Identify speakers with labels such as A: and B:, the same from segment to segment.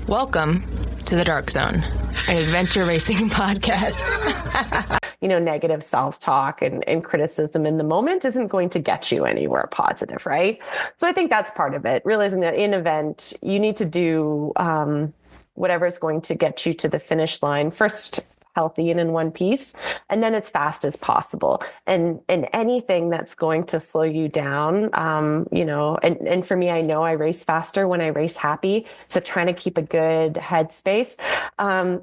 A: Welcome to the Dark Zone, an adventure racing podcast.
B: Negative self-talk and criticism in the moment isn't going to get you anywhere positive, right? So I think that's part of it, realizing that in event, you need to do whatever is going to get you to the finish line first, healthy and in one piece, and then as fast as possible. And anything that's going to slow you down, and for me, I know I race faster when I race happy. So trying to keep a good headspace.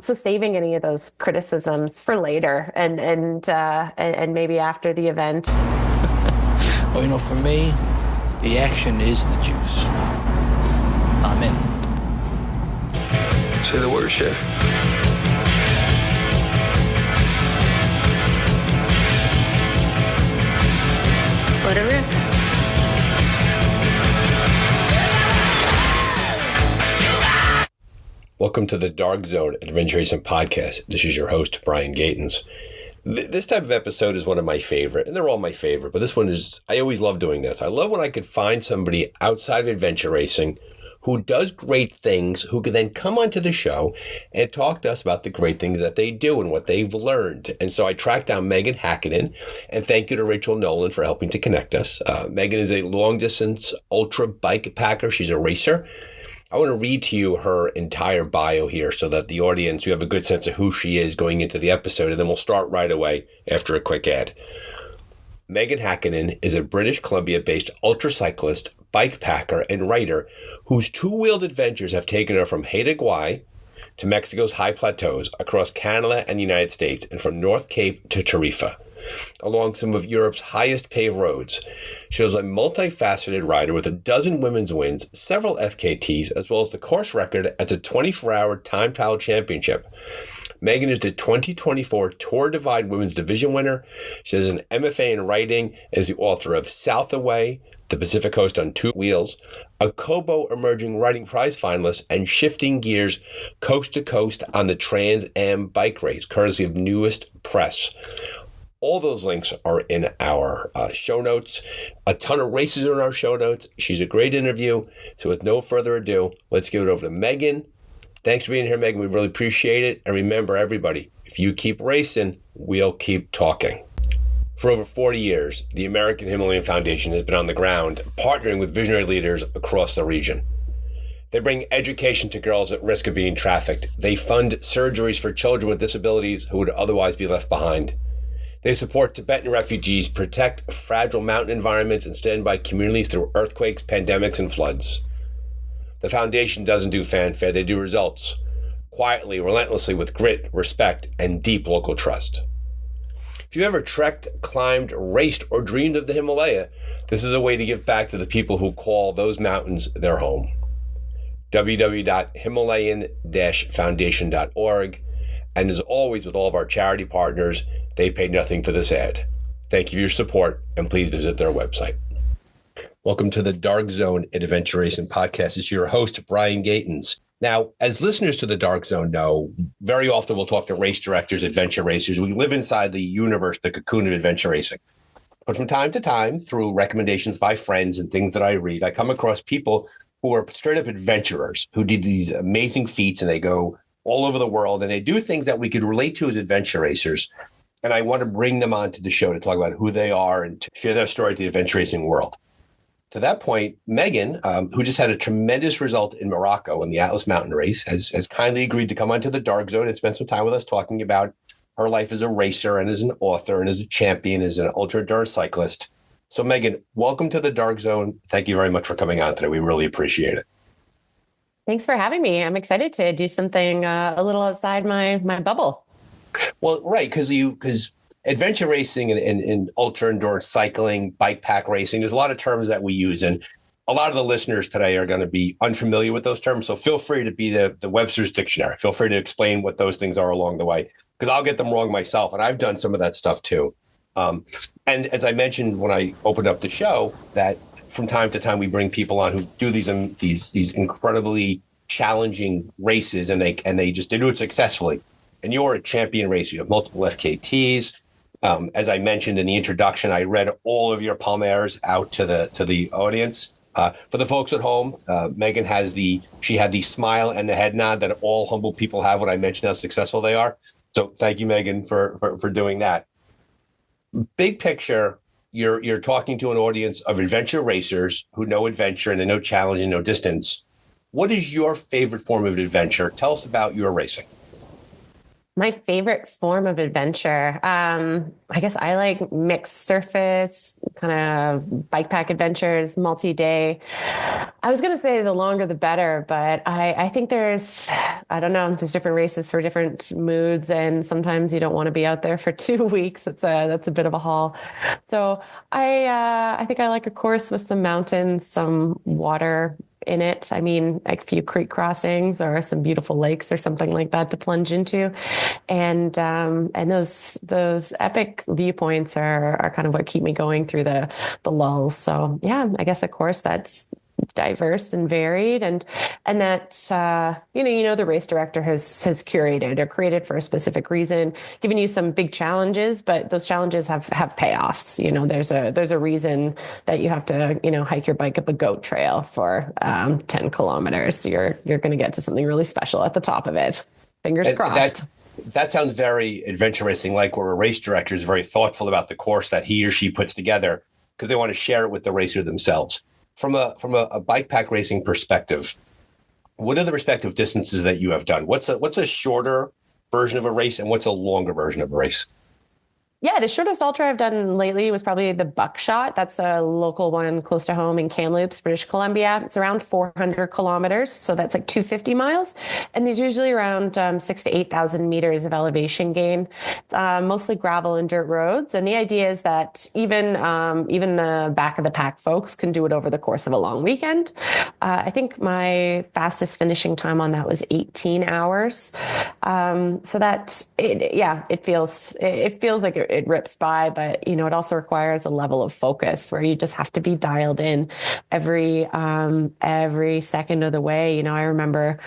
B: So saving any of those criticisms for later and maybe after the event.
C: Well, for me, the action is the juice. I'm in.
D: Say the word, Chef.
A: Let it rip.
E: Welcome to the Dark Zone Adventure Racing Podcast. This is your host, Brian Gatens. This type of episode is one of my favorite, and they're all my favorite, but this one is, I always love doing this. I love when I could find somebody outside of adventure racing who does great things, who can then come onto the show and talk to us about the great things that they do and what they've learned. And so I tracked down Meaghan Hackinen, and thank you to Rachel Nolan for helping to connect us. Meaghan is a long-distance ultra bike packer. She's a racer. I want to read to you her entire bio here so that the audience, you have a good sense of who she is going into the episode, and then we'll start right away after a quick ad. Meaghan Hackinen is a British Columbia-based ultra cyclist, bike packer, and writer whose two-wheeled adventures have taken her from Haida Gwaii to Mexico's high plateaus, across Canada and the United States, and from North Cape to Tarifa, along some of Europe's highest paved roads. She is a multifaceted rider with a dozen women's wins, several FKTs, as well as the course record at the 24-hour Time Trial Championship. Meaghan is the 2024 Tour Divide Women's Division winner. She has an MFA in writing, is the author of South Away, The Pacific Coast on Two Wheels, a Kobo Emerging Writing Prize finalist, and Shifting Gears Coast to Coast on the Trans Am Bike Race, courtesy of Newest Press. All those links are in our show notes. A ton of races are in our show notes. She's a great interview. So with no further ado, let's give it over to Meaghan. Thanks for being here, Meaghan. We really appreciate it. And remember, everybody, if you keep racing, we'll keep talking. For over 40 years, the American Himalayan Foundation has been on the ground, partnering with visionary leaders across the region. They bring education to girls at risk of being trafficked. They fund surgeries for children with disabilities who would otherwise be left behind. They support Tibetan refugees, protect fragile mountain environments, and stand by communities through earthquakes, pandemics, and floods. The foundation doesn't do fanfare, they do results. Quietly, relentlessly, with grit, respect, and deep local trust. If you've ever trekked, climbed, raced, or dreamed of the Himalaya, this is a way to give back to the people who call those mountains their home. www.himalayan-foundation.org. And as always, with all of our charity partners, they pay nothing for this ad. Thank you for your support, and please visit their website. Welcome to the Dark Zone Adventure Racing Podcast. It's your host, Brian Gatens. Now, as listeners to the Dark Zone know, very often we'll talk to race directors, adventure racers. We live inside the universe, the cocoon of adventure racing. But from time to time, through recommendations by friends and things that I read, I come across people who are straight up adventurers who did these amazing feats, and they go all over the world, and they do things that we could relate to as adventure racers. And I want to bring them onto the show to talk about who they are and to share their story to the adventure racing world. To that point, Meaghan, who just had a tremendous result in Morocco in the Atlas Mountain Race, has kindly agreed to come onto the Dark Zone and spend some time with us talking about her life as a racer and as an author and as a champion, as an ultra-endurance cyclist. So Meaghan, welcome to the Dark Zone. Thank you very much for coming on today. We really appreciate it.
B: Thanks for having me. I'm excited to do something a little outside my bubble.
E: Well, right, because adventure racing and ultra endurance cycling, bike pack racing, there's a lot of terms that we use. And a lot of the listeners today are going to be unfamiliar with those terms. So feel free to be the Webster's Dictionary. Feel free to explain what those things are along the way, because I'll get them wrong myself. And I've done some of that stuff too. And as I mentioned when I opened up the show, that from time to time we bring people on who do these incredibly challenging races, and they do it successfully. And you're a champion racer. You have multiple FKTs. As I mentioned in the introduction, I read all of your palmares out to the audience. For the folks at home, Meaghan she had the smile and the head nod that all humble people have when I mention how successful they are. So thank you, Meaghan, for doing that. Big picture, you're talking to an audience of adventure racers who know adventure and they know challenge and know distance. What is your favorite form of adventure? Tell us about your racing.
B: My favorite form of adventure, I guess I like mixed surface, kind of bike pack adventures, multi-day. I was going to say the longer the better, but I think I don't know, there's different races for different moods, and sometimes you don't want to be out there for 2 weeks. That's a bit of a haul. So I think I like a course with some mountains, some water in it. I mean, like a few creek crossings or some beautiful lakes or something like that to plunge into. And those epic viewpoints are kind of what keep me going through the lulls. So yeah, I guess of course that's diverse and varied, and that the race director has curated or created for a specific reason, giving you some big challenges, but those challenges have payoffs. There's a reason that you have to hike your bike up a goat trail for 10 kilometers. You're going to get to something really special at the top of it. Fingers crossed.
E: That sounds very adventure racing like, where a race director is very thoughtful about the course that he or she puts together because they want to share it with the racer themselves. From a bike pack racing perspective, what are the respective distances that you have done? What's a shorter version of a race and what's a longer version of a race?
B: Yeah, the shortest ultra I've done lately was probably the Buckshot. That's a local one close to home in Kamloops, British Columbia. It's around 400 kilometers, so that's like 250 miles. And there's usually around 6,000 to 8,000 meters of elevation gain. Mostly gravel and dirt roads. And the idea is that even the back of the pack folks can do it over the course of a long weekend. I think my fastest finishing time on that was 18 hours. So that it feels like it rips by, but it also requires a level of focus where you just have to be dialed in every second of the way. I remember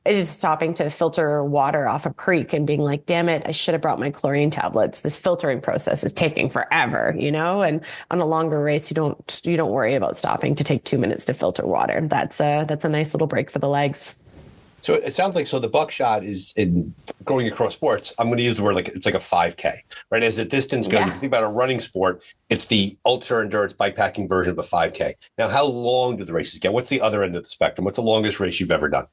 B: just stopping to filter water off a creek and being like, damn it, I should have brought my chlorine tablets. This filtering process is taking forever, and on a longer race, you don't worry about stopping to take 2 minutes to filter water. That's a nice little break for the legs.
E: So it sounds like, the Buckshot is in going across sports. I'm going to use the word it's like a 5K, right? As the distance goes, If you think about a running sport, it's the ultra endurance bikepacking version of a 5K. Now, how long do the races get? What's the other end of the spectrum? What's the longest race you've ever done?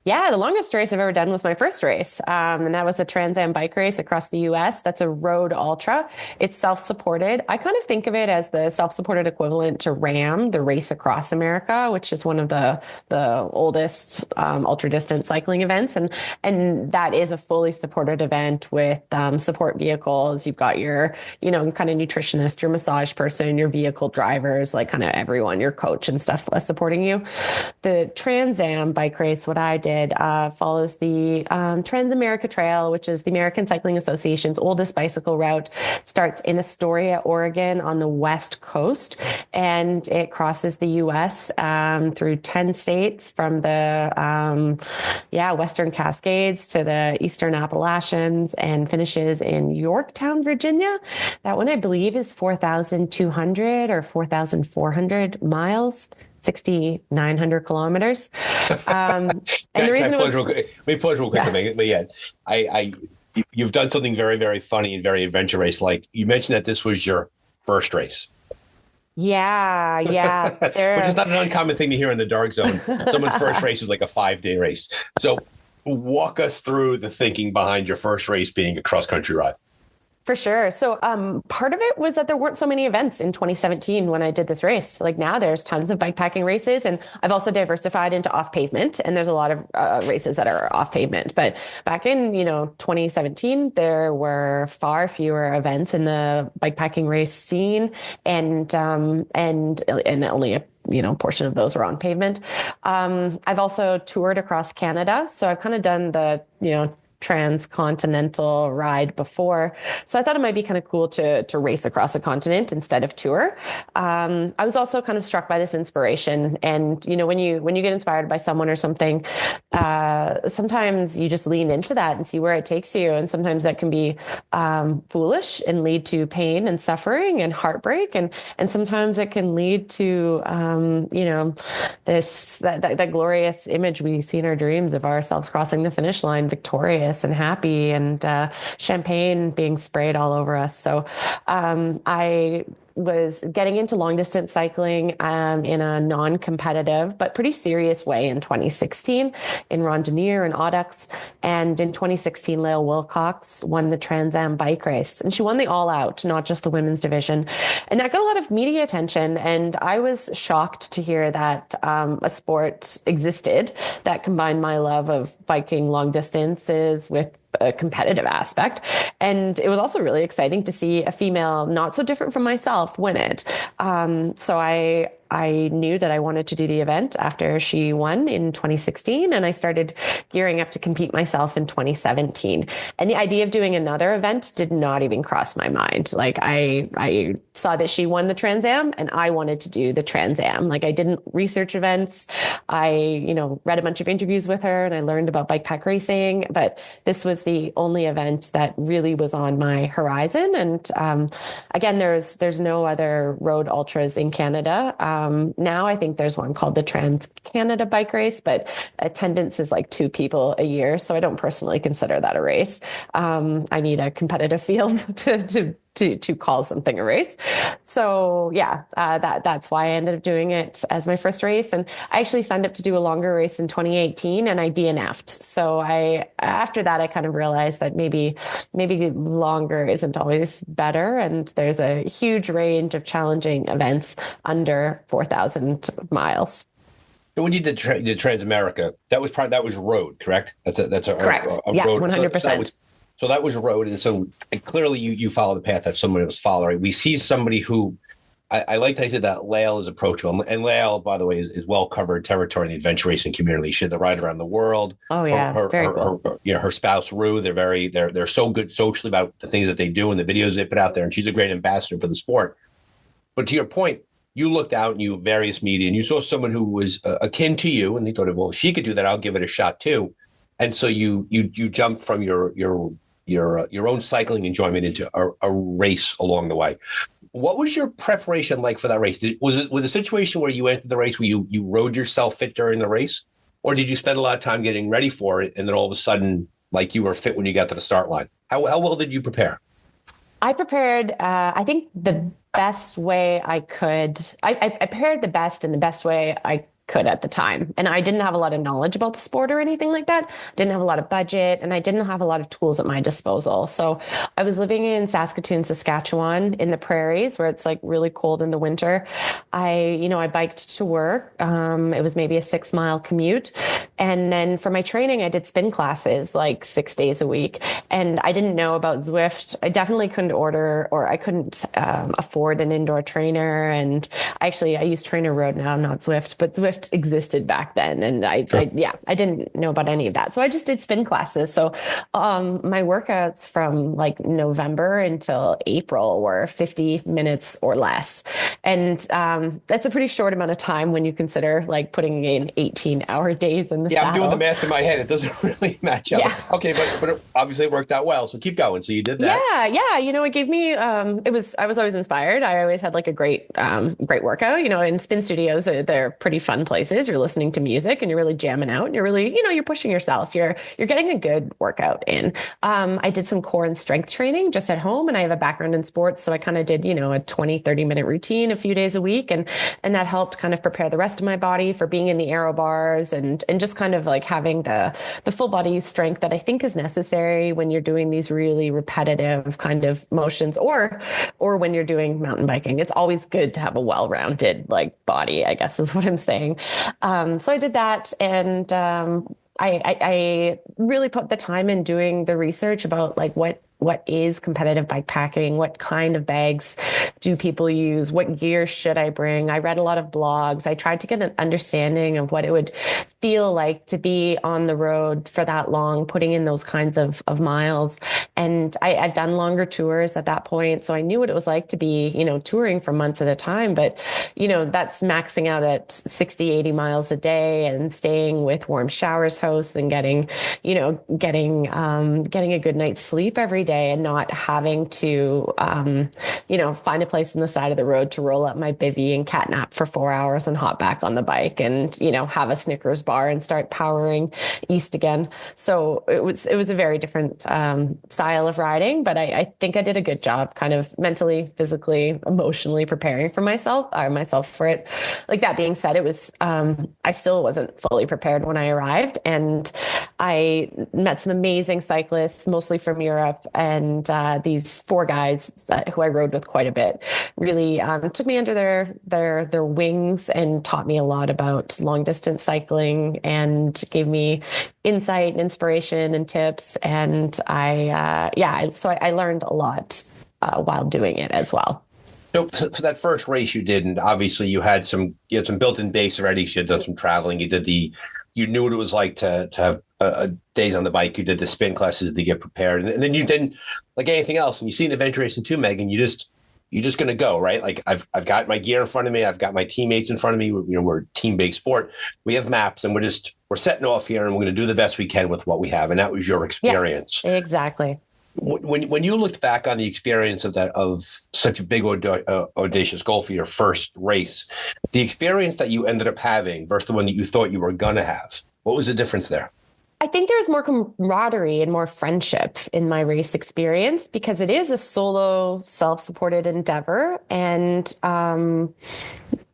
B: Yeah, the longest race I've ever done was my first race. And that was a Trans Am bike race across the US. That's a road ultra. It's self-supported. I kind of think of it as the self-supported equivalent to RAM, the Race Across America, which is one of the oldest ultra distance cycling events. And that is a fully supported event with support vehicles. You've got your, kind of nutritionist, your massage person, your vehicle drivers, like kind of everyone, your coach and stuff supporting you. The Trans Am bike race, what I did, follows the Trans America Trail, which is the American Cycling Association's oldest bicycle route. It starts in Astoria, Oregon on the west coast, and it crosses the U.S. Through 10 states from the Western Cascades to the Eastern Appalachians and finishes in Yorktown, Virginia. That one, I believe, is 4,200 or 4,400 miles. 6,900 kilometers. And the reason it was...
E: Let me pause real quick. But yeah, you've done something very, very funny and very adventure race. Like you mentioned that this was your first race.
B: Yeah.
E: Which is not an uncommon thing to hear in the dark zone. Someone's first race is like a 5-day race. So walk us through the thinking behind your first race being a cross-country ride.
B: For sure. So part of it was that there weren't so many events in 2017 when I did this race. Like now there's tons of bikepacking races, and I've also diversified into off pavement, and there's a lot of races that are off pavement. But back in 2017, there were far fewer events in the bikepacking race scene, and only a portion of those were on pavement. I've also toured across Canada, so I've kind of done the transcontinental ride before. So I thought it might be kind of cool to race across a continent instead of tour. I was also kind of struck by this inspiration. And, when you get inspired by someone or something, sometimes you just lean into that and see where it takes you. And sometimes that can be foolish and lead to pain and suffering and heartbreak. And sometimes it can lead to, that glorious image we see in our dreams of ourselves crossing the finish line victorious and happy, and champagne being sprayed all over us. So I was getting into long distance cycling in a non-competitive but pretty serious way in 2016 in Randonneur and Audax. And in 2016, Lael Wilcox won the Trans Am bike race, and she won the all out, not just the women's division. And that got a lot of media attention. And I was shocked to hear that a sport existed that combined my love of biking long distances with a competitive aspect. And it was also really exciting to see a female not so different from myself win it. So I knew that I wanted to do the event after she won in 2016, and I started gearing up to compete myself in 2017. And the idea of doing another event did not even cross my mind. Like I saw that she won the Trans Am, and I wanted to do the Trans Am. Like I didn't research events. I, read a bunch of interviews with her, and I learned about bike pack racing, but this was the only event that really was on my horizon. And again, there's no other road ultras in Canada. Now I think there's one called the Trans Canada Bike Race, but attendance is like 2 people a year. So I don't personally consider that a race. I need a competitive field to call something a race. So yeah, that's why I ended up doing it as my first race. And I actually signed up to do a longer race in 2018, and I DNF'd. So after that, I kind of realized that maybe longer isn't always better. And there's a huge range of challenging events under 4,000 miles.
E: And when you did Transamerica, that was road, correct? That's
B: correct.
E: A
B: yeah,
E: road.
B: 100%.
E: So that was road. And so clearly you follow the path that somebody was following. We see somebody who I liked how you said that Lael is approachable. And Lael, by the way, is well covered territory in the adventure racing community. She had the ride around the world.
B: Oh yeah. Very cool.
E: Her spouse Rue, they're so good socially about the things that they do and the videos they put out there. And she's a great ambassador for the sport. But to your point, you looked out and you various media and you saw someone who was akin to you, and they thought, well, if she could do that, I'll give it a shot too. And so you jumped from your own cycling enjoyment into a race along the way. What was your preparation like for that race? Was it a situation where you entered the race where you rode yourself fit during the race, or did you spend a lot of time getting ready for it and then all of a sudden, like, you were fit when you got to the start line? How well did you prepare?
B: I prepared, I think the best way I could. I prepared the best in the best way I could at the time. And I didn't have a lot of knowledge about the sport or anything like that. Didn't have a lot of budget, and I didn't have a lot of tools at my disposal. So I was living in Saskatoon, Saskatchewan in the prairies where it's like really cold in the winter. I biked to work. It was maybe a 6-mile commute. And then for my training, I did spin classes like 6 days a week. And I didn't know about Zwift. I definitely couldn't afford an indoor trainer. And I use Trainer Road now, not Zwift, but Zwift existed back then. And I didn't know about any of that. So I just did spin classes. So my workouts from like November until April were 50 minutes or less. And that's a pretty short amount of time when you consider like putting in 18-hour days in the saddle.
E: I'm doing the math in my head. It doesn't really match up. Yeah. Okay, but it obviously worked out well. So keep going. So you did that.
B: Yeah. It gave me, I was always inspired. I always had like a great workout, in spin studios. They're pretty fun places. You're listening to music and you're really jamming out and you're really, you're pushing yourself. You're getting a good workout in. I did some core and strength training just at home, and I have a background in sports. So I kind of did, a 20, 30 minute routine a few days a week. And that helped kind of prepare the rest of my body for being in the aero bars and just kind of like having the full body strength that I think is necessary when you're doing these really repetitive kind of motions or when you're doing mountain biking. It's always good to have a well-rounded like body, I guess is what I'm saying. So I did that, and I really put the time in doing the research about like what what is competitive bike packing? What kind of bags do people use? What gear should I bring? I read a lot of blogs. I tried to get an understanding of what it would feel like to be on the road for that long, putting in those kinds of miles. And I'd done longer tours at that point. So I knew what it was like to be, touring for months at a time. But, that's maxing out at 60, 80 miles a day and staying with warm showers hosts and getting a good night's sleep every day and not having to, find a place in the side of the road to roll up my bivvy and catnap for 4 hours and hop back on the bike and, have a Snickers bar and start powering east again. So it was a very different style of riding, but I think I did a good job kind of mentally, physically, emotionally preparing for myself for it. Like, that being said, it was, I still wasn't fully prepared when I arrived, and I met some amazing cyclists, mostly from Europe, and these 4 guys who I rode with quite a bit really took me under their wings and taught me a lot about long distance cycling and gave me insight and inspiration and tips. And so I learned a lot while doing it as well.
E: So for that first race you did, and obviously you had some built-in base already. You had done some traveling. You knew what it was like to have days on the bike. You did the spin classes to get prepared, and then you didn't, like anything else. And you see in adventure racing too, Meaghan, you're just going to go, right? Like, I've got my gear in front of me. I've got my teammates in front of me. We're a team-based sport. We have maps, and we're setting off here, and we're going to do the best we can with what we have. And that was your experience.
B: Yeah, exactly.
E: When you looked back on the experience of such a big audacious goal for your first race, the experience that you ended up having versus the one that you thought you were going to have, what was the difference there?
B: I think there's more camaraderie and more friendship in my race experience because it is a solo, self-supported endeavor. And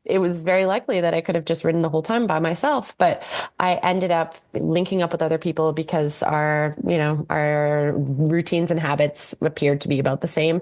B: it was very likely that I could have just ridden the whole time by myself, but I ended up linking up with other people because our routines and habits appeared to be about the same.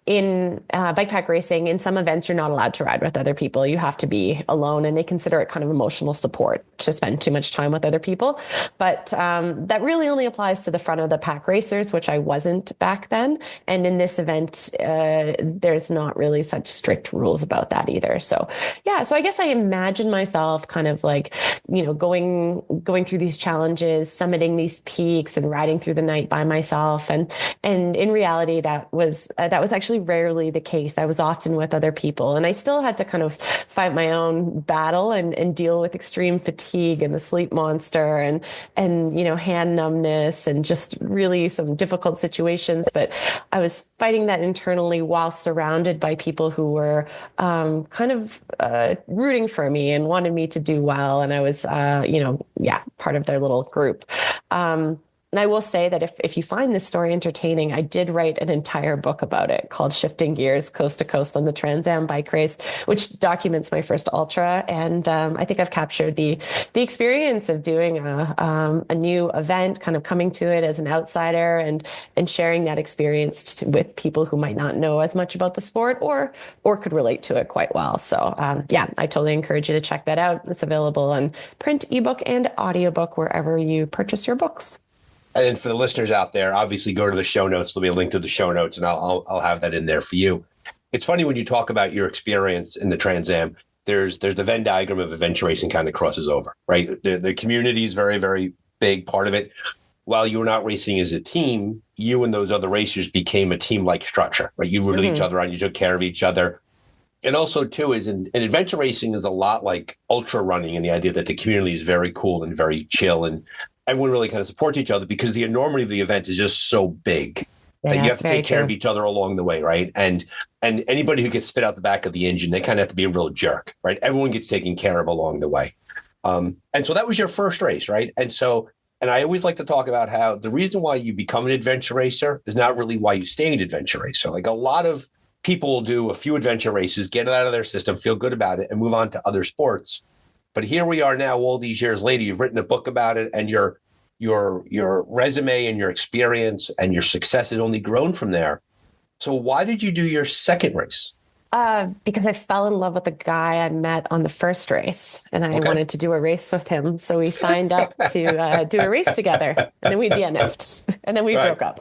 B: In bike pack racing, in some events, you're not allowed to ride with other people. You have to be alone, and they consider it kind of emotional support to spend too much time with other people. But that really only applies to the front of the pack racers, which I wasn't back then. And in this event, there's not really such strict rules about that either. So I guess I imagine myself kind of like, going through these challenges, summiting these peaks and riding through the night by myself. And in reality, that was actually rarely the case. I was often with other people, and I still had to kind of fight my own battle and deal with extreme fatigue and the sleep monster and hand numbness and just really some difficult situations. But I was fighting that internally while surrounded by people who were kind of rooting for me and wanted me to do well. And I was, part of their little group. And I will say that if you find this story entertaining, I did write an entire book about it called Shifting Gears Coast to Coast on the Trans Am Bike Race, which documents my first ultra. And I think I've captured the experience of doing a new event, kind of coming to it as an outsider and sharing that experience with people who might not know as much about the sport or could relate to it quite well. So I totally encourage you to check that out. It's available on print, ebook, and audiobook wherever you purchase your books.
E: And then for the listeners out there, obviously go to the show notes. There'll be a link to the show notes, and I'll have that in there for you. It's funny when you talk about your experience in the Trans Am, there's the Venn diagram of adventure racing kind of crosses over, right? The community is very, very big part of it. While you were not racing as a team, you and those other racers became a team-like structure, right? You rooted each other on, you took care of each other. And also, too, is in adventure racing is a lot like ultra running, and the idea that the community is very cool and very chill, and everyone really kind of supports each other because the enormity of the event is just so big that you have to take care of each other along the way, right? And anybody who gets spit out the back of the engine, they kind of have to be a real jerk, right? Everyone gets taken care of along the way. And so that was your first race, right? And I always like to talk about how the reason why you become an adventure racer is not really why you stay an adventure racer. Like, a lot of people will do a few adventure races, get it out of their system, feel good about it, and move on to other sports. But here we are now, all these years later, you've written a book about it, and your resume and your experience and your success has only grown from there. So why did you do your second race?
B: Because I fell in love with the guy I met on the first race, and I wanted to do a race with him. So we signed up to do a race together, and then we DNF'd, and then we broke up.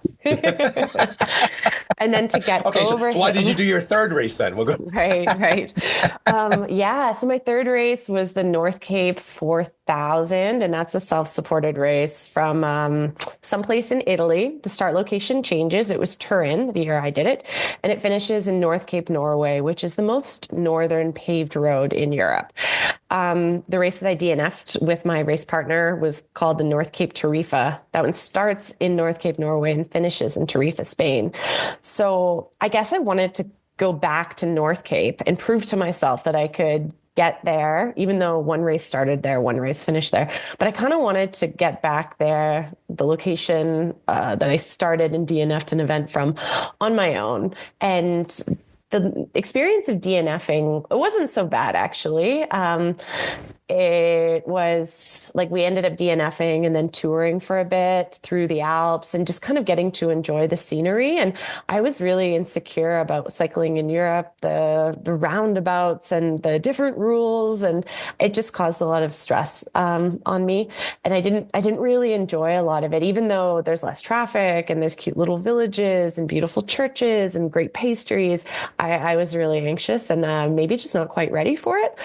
B: And then to get
E: Okay,
B: over
E: so why
B: him.
E: did you do your third race then? We'll go.
B: Right. Yeah. So my third race was the North Cape 4000, and that's a self-supported race from someplace in Italy. The start location changes. It was Turin the year I did it, and it finishes in North Cape, Norway, which is the most northern paved road in Europe. The race that I DNF'd with my race partner was called the North Cape Tarifa. That one starts in North Cape, Norway, and finishes in Tarifa, Spain. So I guess I wanted to go back to North Cape and prove to myself that I could get there, even though one race started there, one race finished there. But I kind of wanted to get back there, the location that I started and DNF'd an event from on my own. And the experience of DNFing, it wasn't so bad, actually. It was like we ended up DNFing and then touring for a bit through the Alps and just kind of getting to enjoy the scenery. And I was really insecure about cycling in Europe, the roundabouts and the different rules, and it just caused a lot of stress on me. And I didn't really enjoy a lot of it, even though there's less traffic and there's cute little villages and beautiful churches and great pastries. I was really anxious and maybe just not quite ready for it.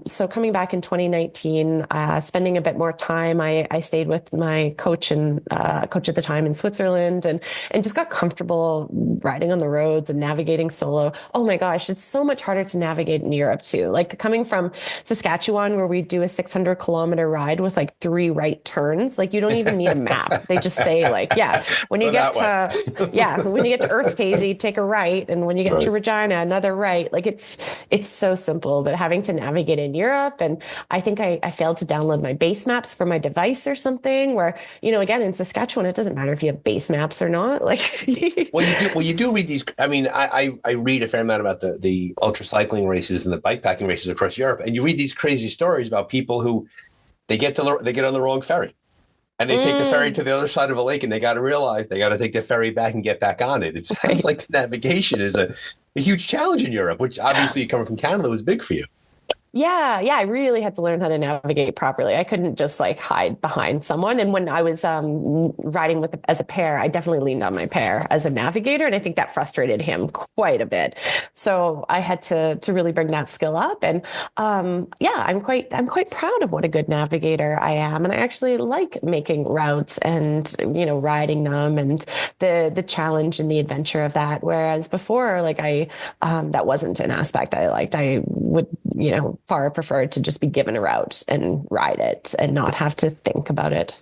B: So coming back in 2019, spending a bit more time, I stayed with my coach and coach at the time in Switzerland and just got comfortable riding on the roads and navigating solo. Oh my gosh, it's so much harder to navigate in Europe too. Like coming from Saskatchewan, where we do a 600-kilometer ride with like 3 right turns, like you don't even need a map. They just say like, yeah, when you get to, when you get to Earthstazy, take a right. And when you get to Regina, another right. Like it's so simple, but having to navigate in Europe. And I think I failed to download my base maps for my device or something where, again, in Saskatchewan, it doesn't matter if you have base maps or not. Like,
E: you do read these. I mean, I read a fair amount about the ultra cycling races and the bikepacking races across Europe. And you read these crazy stories about people who they get on the wrong ferry. And they take the ferry to the other side of a lake, and they got to realize they got to take the ferry back and get back on it. It sounds like navigation is a huge challenge in Europe, which obviously coming from Canada was big for you.
B: Yeah, I really had to learn how to navigate properly. I couldn't just like hide behind someone. And when I was riding as a pair, I definitely leaned on my pair as a navigator, and I think that frustrated him quite a bit. So I had to really bring that skill up. And I'm quite proud of what a good navigator I am, and I actually like making routes and riding them and the challenge and the adventure of that. Whereas before, like that wasn't an aspect I liked. I would far preferred to just be given a route and ride it and not have to think about it.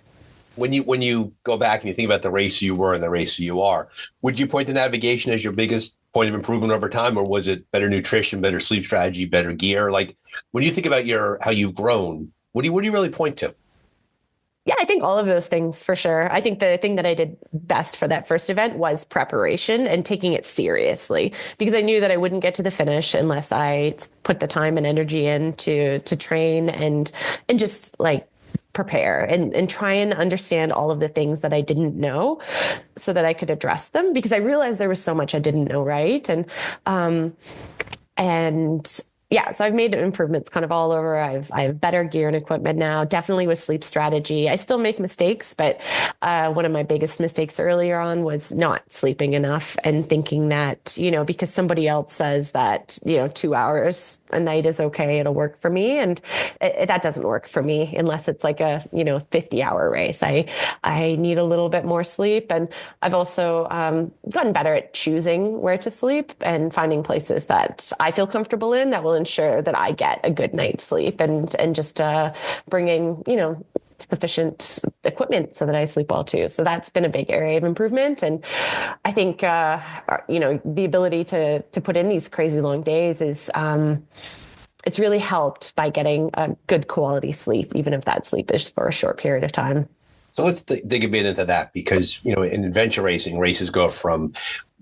E: When you go back and you think about the race you were and the race you are, would you point to navigation as your biggest point of improvement over time, or was it better nutrition, better sleep strategy, better gear? Like when you think about how you've grown, what do you really point to?
B: Yeah, I think all of those things for sure. I think the thing that I did best for that first event was preparation and taking it seriously, because I knew that I wouldn't get to the finish unless I put the time and energy in to train and just like prepare and try and understand all of the things that I didn't know so that I could address them, because I realized there was so much I didn't know. Right. So I've made improvements kind of all over. I have better gear and equipment now, definitely with sleep strategy. I still make mistakes, but one of my biggest mistakes earlier on was not sleeping enough and thinking that, because somebody else says that, 2 hours a night is okay, it'll work for me. And that doesn't work for me unless it's like a, 50-hour race. I need a little bit more sleep. And I've also gotten better at choosing where to sleep and finding places that I feel comfortable in that will ensure that I get a good night's sleep and just bringing, sufficient equipment so that I sleep well too. So that's been a big area of improvement. And I think, the ability to put in these crazy long days is, it's really helped by getting a good quality sleep, even if that sleep is for a short period of time.
E: So let's dig a bit into that, because, in adventure racing, races go from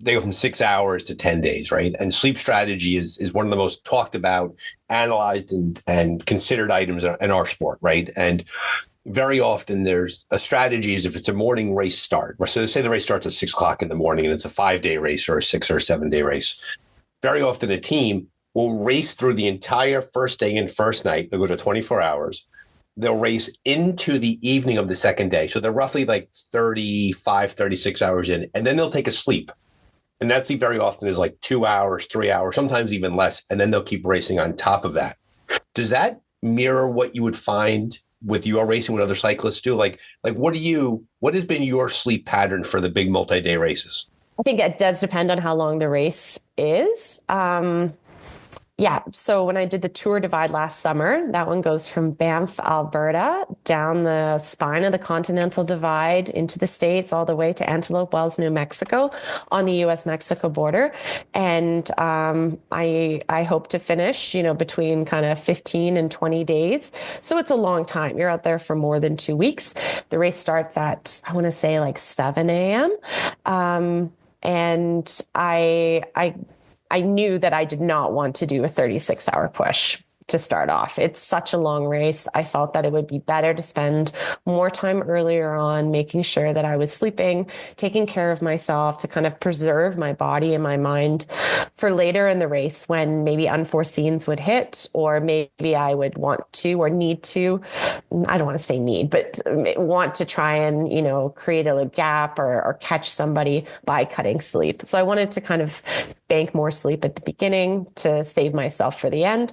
E: 6 hours to 10 days, right? And sleep strategy is one of the most talked about, analyzed and considered items in our sport, right? And very often there's a strategy is if it's a morning race start, so say the race starts at 6 o'clock in the morning and it's a 5-day race or a 6 or 7-day race. Very often a team will race through the entire first day and first night. They'll go to 24 hours. they'll race into the evening of the second day. So they're roughly like 35, 36 hours in, and then they'll take a sleep. And that sleep very often is like 2 hours, 3 hours, sometimes even less. And then they'll keep racing on top of that. Does that mirror what you would find with your racing, what other cyclists do? Like what has been your sleep pattern for the big multi-day races?
B: I think it does depend on how long the race is. Yeah. So when I did the Tour Divide last summer, that one goes from Banff, Alberta, down the spine of the Continental Divide into the States, all the way to Antelope Wells, New Mexico, on the U.S.-Mexico border. And I hope to finish, between kind of 15 and 20 days. So it's a long time. You're out there for more than 2 weeks. The race starts at, I want to say, like 7 a.m. And I knew that I did not want to do a 36-hour push to start off. It's such a long race. I felt that it would be better to spend more time earlier on making sure that I was sleeping, taking care of myself to kind of preserve my body and my mind for later in the race when maybe unforeseens would hit, or maybe I would want to or need to, I don't want to say need, but want to try and, create a gap or catch somebody by cutting sleep. So I wanted to kind of bank more sleep at the beginning to save myself for the end.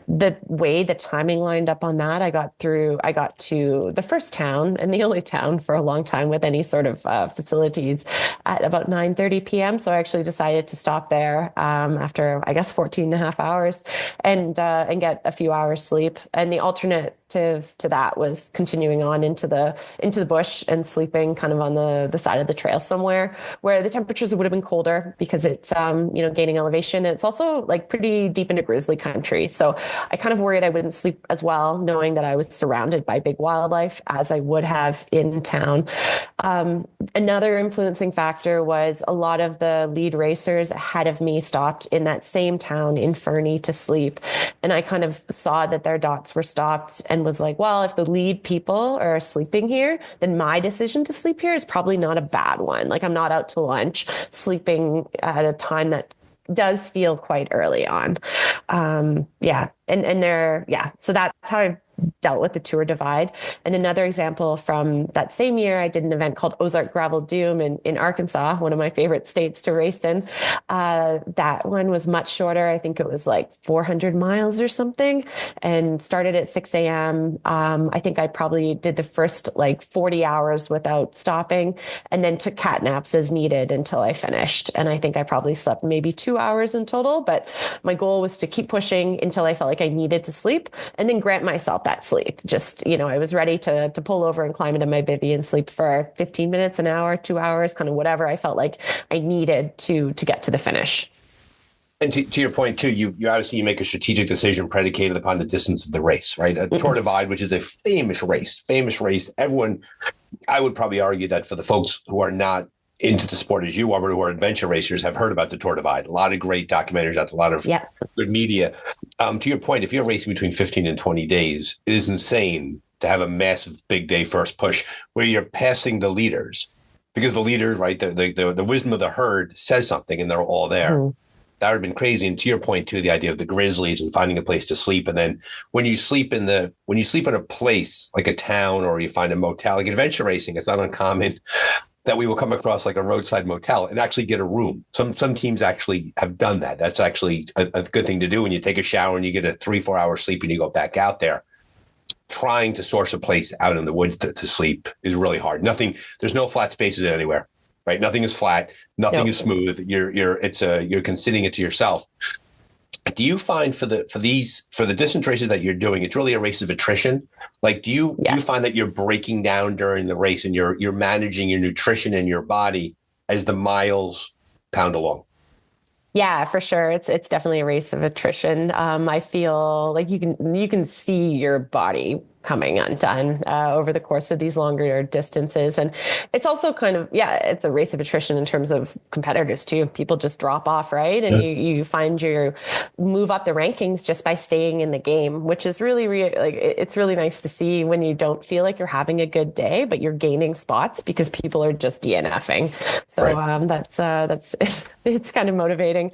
B: The way the timing lined up on that, I got to the first town and the only town for a long time with any sort of facilities at about 9:30 p.m. So I actually decided to stop there after, I guess, 14 and a half hours and get a few hours sleep. And the alternative to that was continuing on into the bush and sleeping kind of on the side of the trail somewhere where the temperatures would have been colder because it's gaining elevation, and it's also like pretty deep into grizzly country. So I kind of worried I wouldn't sleep as well, knowing that I was surrounded by big wildlife as I would have in town. Another influencing factor was a lot of the lead racers ahead of me stopped in that same town in Fernie to sleep. And I kind of saw that their dots were stopped and was like, well, if the lead people are sleeping here, then my decision to sleep here is probably not a bad one. Like, I'm not out to lunch sleeping at a time that does feel quite early on. So that's how I dealt with the Tour Divide. And another example from that same year, I did an event called Ozark Gravel Doom in Arkansas, one of my favorite states to race in. That one was much shorter. I think it was like 400 miles or something, and started at 6 a.m. I think I probably did the first like 40 hours without stopping, and then took cat naps as needed until I finished. And I think I probably slept maybe 2 hours in total, but my goal was to keep pushing until I felt like I needed to sleep and then grant myself that sleep. Just, I was ready to pull over and climb into my bivvy and sleep for 15 minutes, an hour, 2 hours, kind of whatever I felt like I needed to get to the finish.
E: And to your point too, you obviously make a strategic decision predicated upon the distance of the race, right? A Tour Divide, which is a famous race. Everyone, I would probably argue that for the folks who are not into the sport as you are, but who are adventure racers, have heard about the Tour Divide. A lot of great documentaries out, a lot of good media. To your point, if you're racing between 15 and 20 days, it is insane to have a massive big day first push where you're passing the leaders, because the leaders, right, the wisdom of the herd says something and they're all there. Mm-hmm. That would have been crazy. And to your point too, the idea of the grizzlies and finding a place to sleep. And then when you sleep in a place like a town, or you find a motel, like adventure racing, it's not uncommon that we will come across like a roadside motel and actually get a room. Some teams actually have done that. That's actually a good thing to do. When you take a shower and you get a 3-4 hour sleep and you go back out there. Trying to source a place out in the woods to sleep is really hard. There's no flat spaces anywhere, right? Nothing is flat. Nothing is smooth. You're conceding it to yourself. Do you find for the distance races that you're doing, it's really a race of attrition? Like, do you find that you're breaking down during the race and you're managing your nutrition and your body as the miles pound along?
B: Yeah, for sure. It's definitely a race of attrition. I feel like you can see your body coming undone over the course of these longer distances. And it's also kind of, it's a race of attrition in terms of competitors too. People just drop off, right? And you find you move up the rankings just by staying in the game, which is really, it's really nice to see when you don't feel like you're having a good day, but you're gaining spots because people are just DNFing. So that's it's kind of motivating.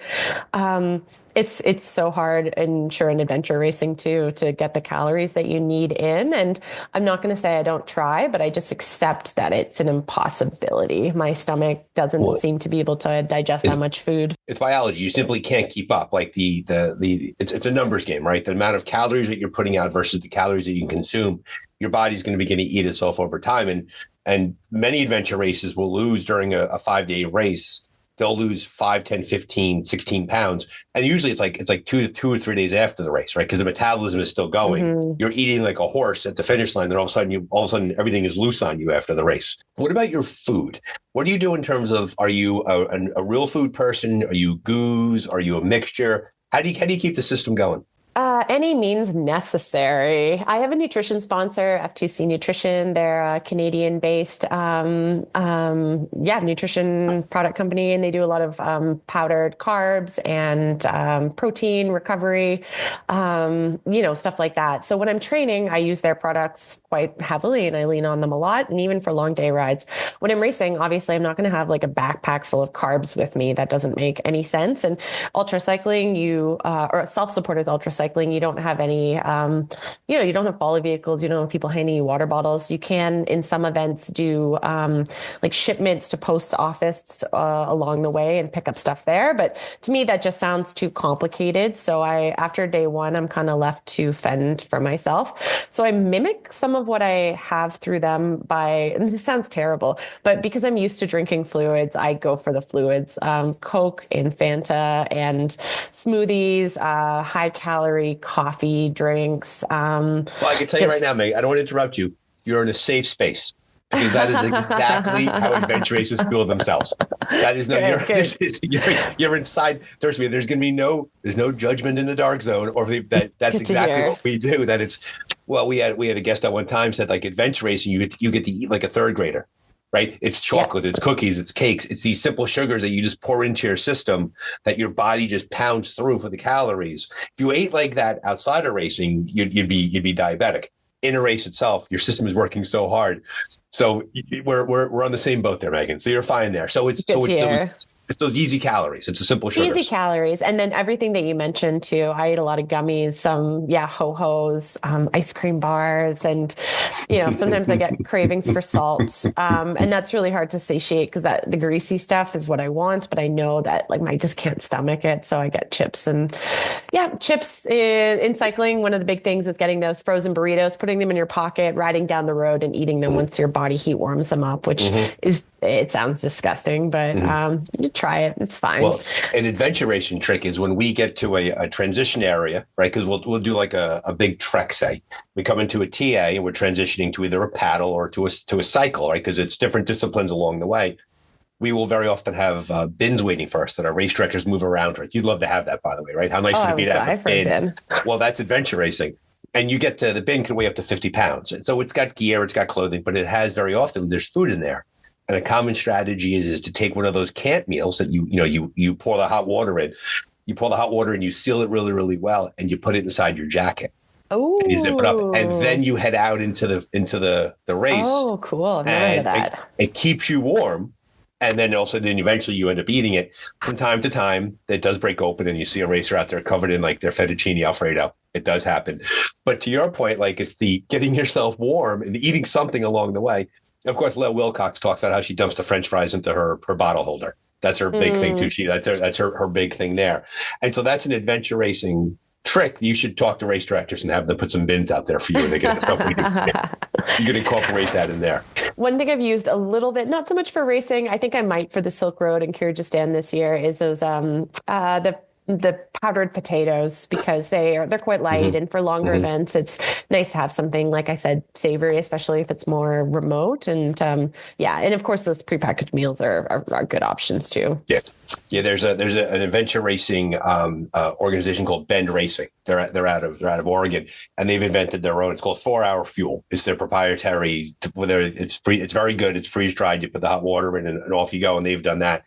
B: It's so hard, and sure, in adventure racing too, to get the calories that you need in. And I'm not going to say I don't try, but I just accept that it's an impossibility. My stomach doesn't seem to be able to digest that much food.
E: It's biology. You simply can't keep up. Like it's a numbers game, right? The amount of calories that you're putting out versus the calories that you can consume, your body's going to begin to eat itself over time. And many adventure races will lose during a 5-day race. They'll lose 5, 10, 15, 16 pounds. And usually it's like 2 or 3 days after the race, right? Because the metabolism is still going. Mm-hmm. You're eating like a horse at the finish line. Then all of a sudden everything is loose on you after the race. What about your food? What do you do in terms of, are you a real food person? Are you goos? Are you a mixture? How do you keep the system going?
B: Any means necessary. I have a nutrition sponsor, F2C Nutrition. They're a Canadian-based, nutrition product company, and they do a lot of powdered carbs and protein recovery, stuff like that. So when I'm training, I use their products quite heavily, and I lean on them a lot. And even for long day rides, when I'm racing, obviously, I'm not going to have like a backpack full of carbs with me. That doesn't make any sense. And ultra cycling, or self-supported ultra cycling, you don't have any, you don't have follow vehicles. You don't have people handing you water bottles. You can, in some events, do like shipments to post office along the way and pick up stuff there. But to me, that just sounds too complicated. So after day one, I'm kind of left to fend for myself. So I mimic some of what I have through them and this sounds terrible, but because I'm used to drinking fluids, I go for the fluids, Coke and Fanta and smoothies, high calorie coffee drinks.
E: Well, I can tell you right now, Meg, I don't want to interrupt you. You're in a safe space, because that is exactly how adventure races feel themselves. That is you're inside. There's going to be there's no judgment in the dark zone, or that's exactly what we do. That it's, well, we had a guest at one time said, like, adventure racing, you get to eat like a third grader. Right? It's chocolate, It's cookies, it's cakes. It's these simple sugars that you just pour into your system that your body just pounds through for the calories. If you ate like that outside of racing, you'd be diabetic. In a race itself, your system is working so hard. So we're on the same boat there, Meaghan. So you're fine there. So it's those easy calories. It's a simple sugar.
B: Easy calories. And then everything that you mentioned too. I eat a lot of gummies, some, ho-hos, ice cream bars. And, sometimes I get cravings for salt. And that's really hard to satiate because the greasy stuff is what I want. But I know that I just can't stomach it. So I get chips chips in cycling. One of the big things is getting those frozen burritos, putting them in your pocket, riding down the road and eating them once your body heat warms them up, which it sounds disgusting, but try it. It's fine.
E: Well, an adventure racing trick is when we get to a transition area, right? Because we'll do like a big trek, say. We come into a TA and we're transitioning to either a paddle or to a cycle, right? Because it's different disciplines along the way. We will very often have bins waiting for us that our race directors move around with. You'd love to have that, by the way, right? How nice would it be to have a bin? Well, that's adventure racing. And you get to the bin can weigh up to 50 pounds. And so it's got gear, it's got clothing, but it has very often, there's food in there. And a common strategy is to take one of those camp meals that you pour the hot water in. You pour the hot water and you seal it really, really well, and you put it inside your jacket.
B: Oh,
E: and you zip it up, and then you head out into the race.
B: Oh, cool! I've never heard of that.
E: It keeps you warm, and then eventually you end up eating it. From time to time, it does break open, and you see a racer out there covered in like their fettuccine Alfredo. It does happen, but to your point, like it's the getting yourself warm and eating something along the way. Of course, Leah Wilcox talks about how she dumps the French fries into her bottle holder. That's her big thing too. That's her big thing there. And so that's an adventure racing trick. You should talk to race directors and have them put some bins out there for you. And they get the stuff we do. You can incorporate that in there.
B: One thing I've used a little bit, not so much for racing, I think I might for the Silk Road and Kyrgyzstan this year, is those the powdered potatoes, because they're quite light, and for longer events, it's nice to have something, like I said, savory, especially if it's more remote. And and of course those prepackaged meals are good options too.
E: Yeah. There's an adventure racing organization called Bend Racing. They're out of Oregon, and they've invented their own. It's called 4 Hour Fuel. It's their proprietary. It's very good. It's freeze dried. You put the hot water in, and off you go. And they've done that.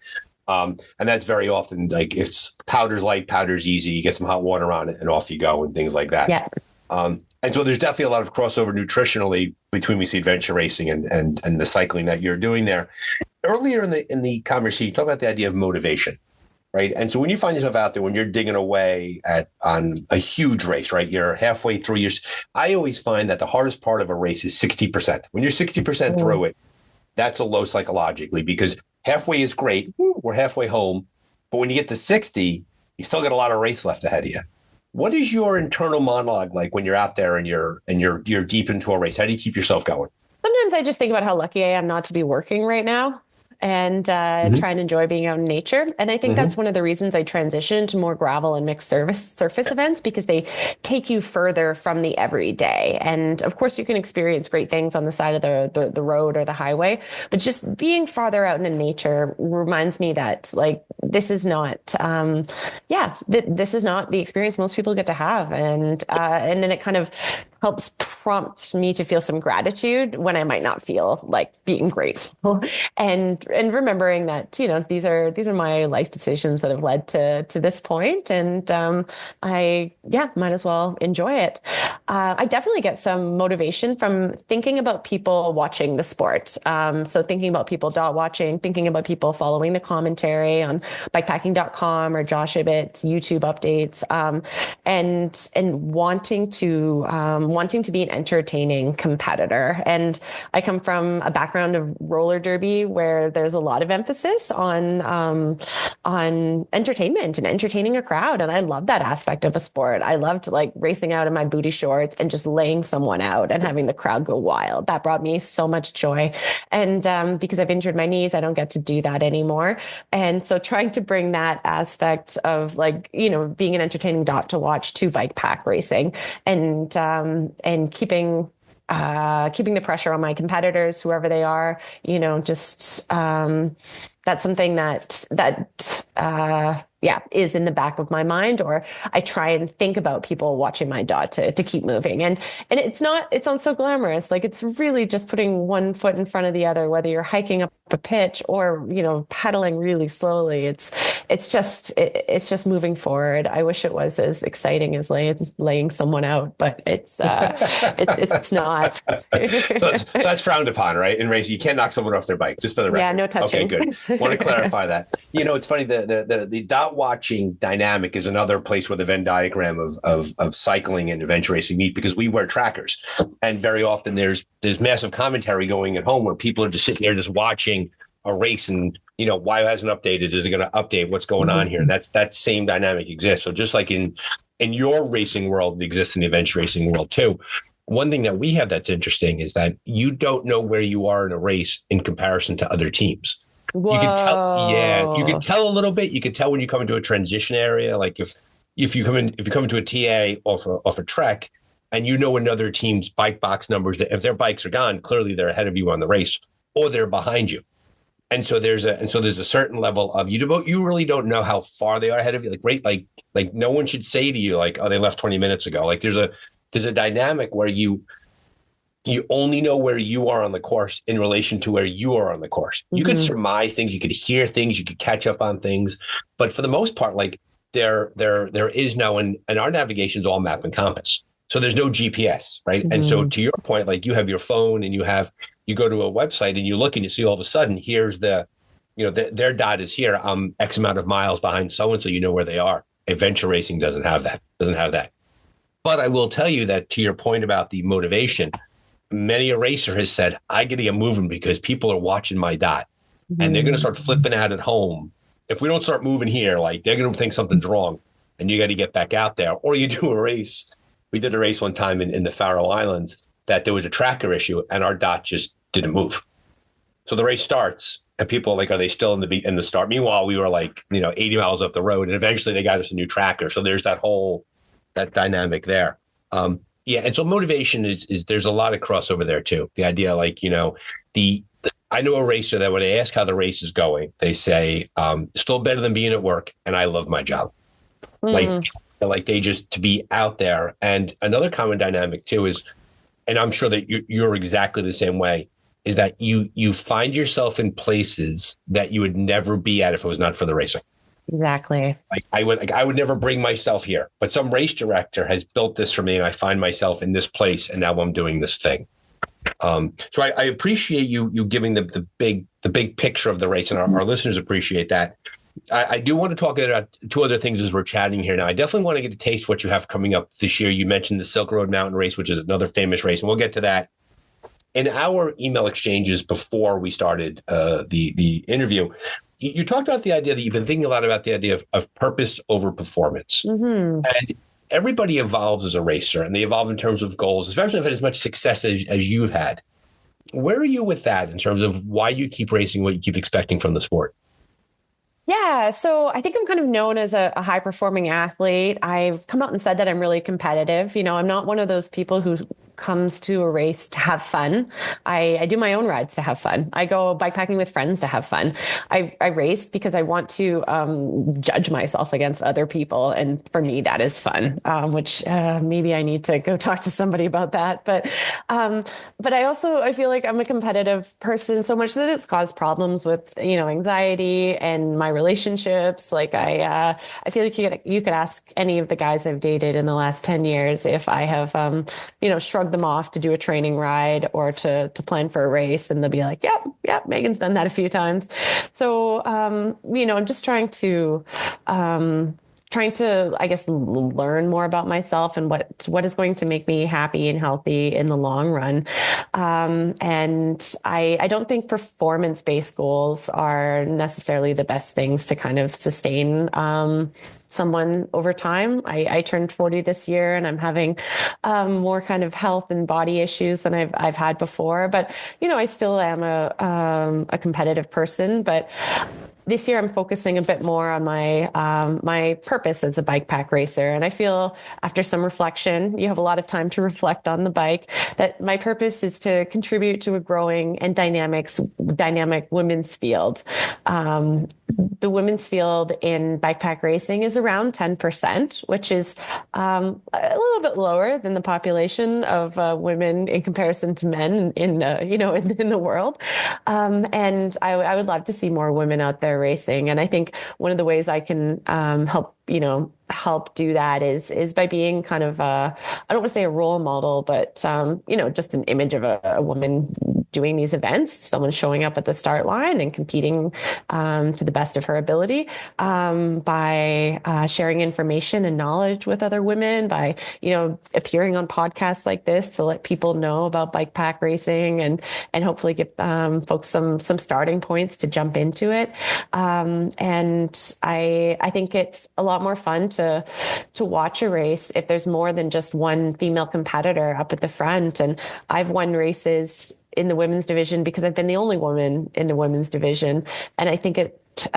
E: And that's very often like it's powder's light, powder's easy. You get some hot water on it and off you go and things like that.
B: Yeah.
E: And so there's definitely a lot of crossover nutritionally between we see adventure racing and the cycling that you're doing there. Earlier in the conversation, you talk about the idea of motivation, right? And so when you find yourself out there, when you're digging away on a huge race, right? You're halfway through I always find that the hardest part of a race is 60%. When you're 60% through it, that's a low psychologically, because halfway is great. Woo, we're halfway home. But when you get to 60, you still got a lot of race left ahead of you. What is your internal monologue like when you're out there and you're deep into a race? How do you keep yourself going?
B: Sometimes I just think about how lucky I am not to be working right now, and try and enjoy being out in nature. And I think that's one of the reasons I transitioned to more gravel and mixed surface events, because they take you further from the everyday. And of course, you can experience great things on the side of the road or the highway, but just being farther out in nature reminds me that, like, this is not, this is not the experience most people get to have. And then it kind of helps prompt me to feel some gratitude when I might not feel like being grateful, and remembering that, you know, these are my life decisions that have led to this point, and I might as well enjoy it. I definitely get some motivation from thinking about people watching the sport. So thinking about people dot watching, thinking about people following the commentary on bikepacking.com or Josh Ibbitt's YouTube updates, and wanting to be an entertaining competitor. And I come from a background of roller derby where there's a lot of emphasis on entertainment and entertaining a crowd. And I love that aspect of a sport. I loved, like, racing out in my booty shorts and just laying someone out and having the crowd go wild. That brought me so much joy. And because I've injured my knees, I don't get to do that anymore. And so trying to bring that aspect of, like, you know, being an entertaining dot to watch to bike pack racing, and keeping the pressure on my competitors, whoever they are, you know, just that's something that is in the back of my mind, or I try and think about people watching my dot to keep moving. And it's not so glamorous. Like, it's really just putting one foot in front of the other, whether you're hiking up a pitch or, you know, pedaling really slowly. It's just moving forward. I wish it was as exciting as laying someone out, but it's not.
E: so that's frowned upon, right? In racing, you can't knock someone off their bike, just for the record.
B: Yeah, no touching.
E: Okay, good. Want to clarify that. You know, it's funny, the dot watching dynamic is another place where the Venn diagram of cycling and adventure racing meet, because we wear trackers, and very often there's massive commentary going at home where people are just sitting there just watching a race, and, you know, why hasn't updated? Is it going to update what's going on here? And that same dynamic exists. So just like in your racing world, it exists in the adventure racing world too. One thing that we have that's interesting is that you don't know where you are in a race in comparison to other teams.
B: Whoa.
E: You can tell, you can tell a little bit. You can tell when you come into a transition area, like if you come into a TA off a trek, and you know another team's bike box numbers, that if their bikes are gone, clearly they're ahead of you on the race, or they're behind you. And so there's a certain level of you really don't know how far they are ahead of you. Like no one should say to you, like, oh, they left 20 minutes ago. Like there's a dynamic where you only know where you are on the course in relation to where you are on the course. You could surmise things, you could hear things, you could catch up on things, but for the most part, like there is no, and our navigation is all map and compass. So there's no GPS, right? Mm-hmm. And so to your point, like you have your phone and you go to a website and you look and you see all of a sudden, here's their dot is here. I'm X amount of miles behind so-and-so, you know where they are. Adventure racing doesn't have that. But I will tell you that to your point about the motivation, many a racer has said, I got to get moving because people are watching my dot and they're going to start flipping out at home. If we don't start moving here, like they're going to think something's wrong and you got to get back out there, or you do a race. We did a race one time in the Faroe Islands that there was a tracker issue and our dot just didn't move. So the race starts and people are like, are they still in the start? Meanwhile, we were like, 80 miles up the road, and eventually they got us a new tracker. So there's that dynamic there. And so motivation is there's a lot of crossover there too. The idea, like, I know a racer that when I ask how the race is going, they say, still better than being at work. And I love my job. Like they just to be out there. And another common dynamic too is, and I'm sure that you're exactly the same way, is that you find yourself in places that you would never be at if it was not for the racing.
B: Exactly.
E: I would never bring myself here, but some race director has built this for me, and I find myself in this place, and now I'm doing this thing. So I appreciate you giving the big picture of the race, and our listeners appreciate that. I do want to talk about two other things as we're chatting here now. I definitely want to get a taste of what you have coming up this year. You mentioned the Silk Road Mountain Race, which is another famous race, and we'll get to that. In our email exchanges before we started the interview, you talked about the idea that you've been thinking a lot about the idea of purpose over performance. Mm-hmm. And everybody evolves as a racer, and they evolve in terms of goals, especially if it has as much success as you've had. Where are you with that in terms of why you keep racing, what you keep expecting from the sport?
B: Yeah, so I think I'm kind of known as a high performing athlete. I've come out and said that I'm really competitive. I'm not one of those people who comes to a race to have fun. I do my own rides to have fun. I go bikepacking with friends to have fun. I race because I want to judge myself against other people. And for me, that is fun, which maybe I need to go talk to somebody about that. But I feel like I'm a competitive person so much that it's caused problems with, anxiety and my relationships. Like I feel like you could ask any of the guys I've dated in the last 10 years if I have, shrugged them off to do a training ride or to plan for a race, and they'll be like, yep, Meaghan's done that a few times. So, I'm just trying to, I guess, learn more about myself and what is going to make me happy and healthy in the long run. And I don't think performance-based goals are necessarily the best things to kind of sustain someone over time. I turned 40 this year, and I'm having more kind of health and body issues than I've had before. But I still am a competitive person. But this year, I'm focusing a bit more on my purpose as a bike pack racer. And I feel after some reflection, you have a lot of time to reflect on the bike, that my purpose is to contribute to a growing and dynamic women's field. The women's field in bike pack racing is around 10%, which is a little bit lower than the population of women in comparison to men in the world. And I would love to see more women out there racing. And I think one of the ways I can help do that is by being kind of I don't want to say a role model, but just an image of a woman doing these events, someone showing up at the start line and competing to the best of her ability, by sharing information and knowledge with other women, by appearing on podcasts like this to let people know about bike pack racing and hopefully give folks some starting points to jump into it. And I think it's a lot more fun to watch a race if there's more than just one female competitor up at the front. And I've won races in the women's division because I've been the only woman in the women's division. And I think that's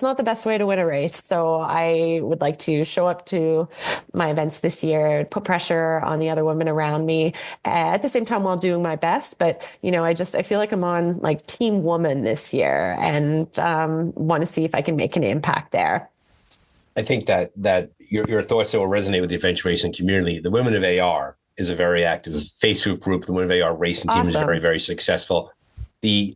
B: not the best way to win a race. So I would like to show up to my events this year, put pressure on the other women around me at the same time while doing my best. But, I feel like I'm on like team woman this year, and want to see if I can make an impact there.
E: I think that your thoughts that will resonate with the adventure racing community. The Women of AR is a very active Facebook group. The Women of AR racing team is very, very successful. The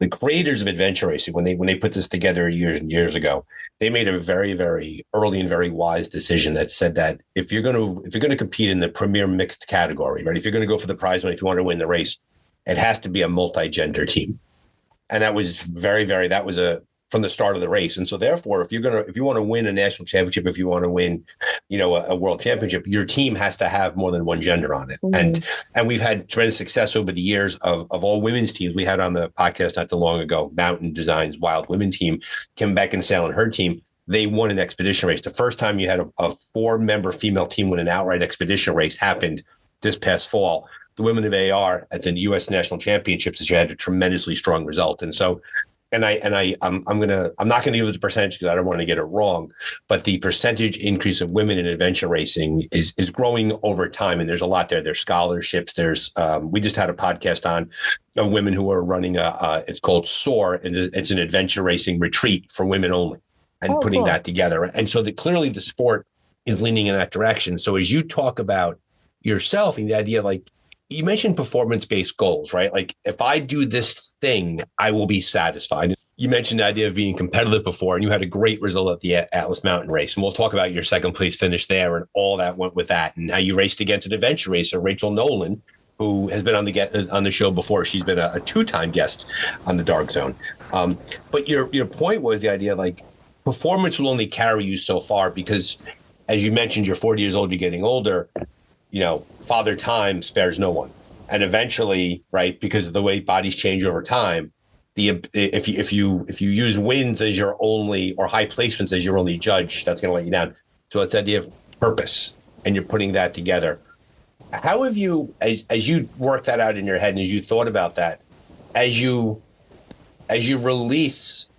E: creators of adventure racing, when they put this together years and years ago, they made a very, very early and very wise decision that said that if you're going to compete in the premier mixed category, right, if you're going to go for the prize money, if you want to win the race, it has to be a multi-gender team. And that was from the start of the race. And so therefore, if you want to win a national championship, if you want to win, a world championship, your team has to have more than one gender on it. Mm-hmm. And we've had tremendous success over the years of all women's teams. We had on the podcast not too long ago, Mountain Designs Wild Women team, Kim Beckinsale and her team. They won an expedition race. The first time you had a 4-member female team win an outright expedition race happened this past fall. The Women of AR at the U.S. National Championships this year had a tremendously strong result. And so, I'm not going to give it the percentage because I don't want to get it wrong, but the percentage increase of women in adventure racing is growing over time. And there's a lot there. There's scholarships. There's, we just had a podcast on women who are running it's called SOAR, and it's an adventure racing retreat for women only, and putting that together. And so clearly the sport is leaning in that direction. So as you talk about yourself and the idea, like you mentioned performance-based goals, right? Like if I do this thing, I will be satisfied. You mentioned the idea of being competitive before, and you had a great result at the Atlas Mountain Race. And we'll talk about your second place finish there and all that went with that, and how you raced against an adventure racer, Rachel Nolan, who has been on the show before. She's been a 2-time guest on the Dark Zone. But your point was the idea like performance will only carry you so far because, as you mentioned, you're 40 years old, you're getting older. Father time spares no one, and eventually, right, because of the way bodies change over time, if you use wins as your only or high placements as your only judge, that's going to let you down. So it's the idea of purpose, and you're putting that together. How have you, as you work that out in your head, and as you thought about that, as you release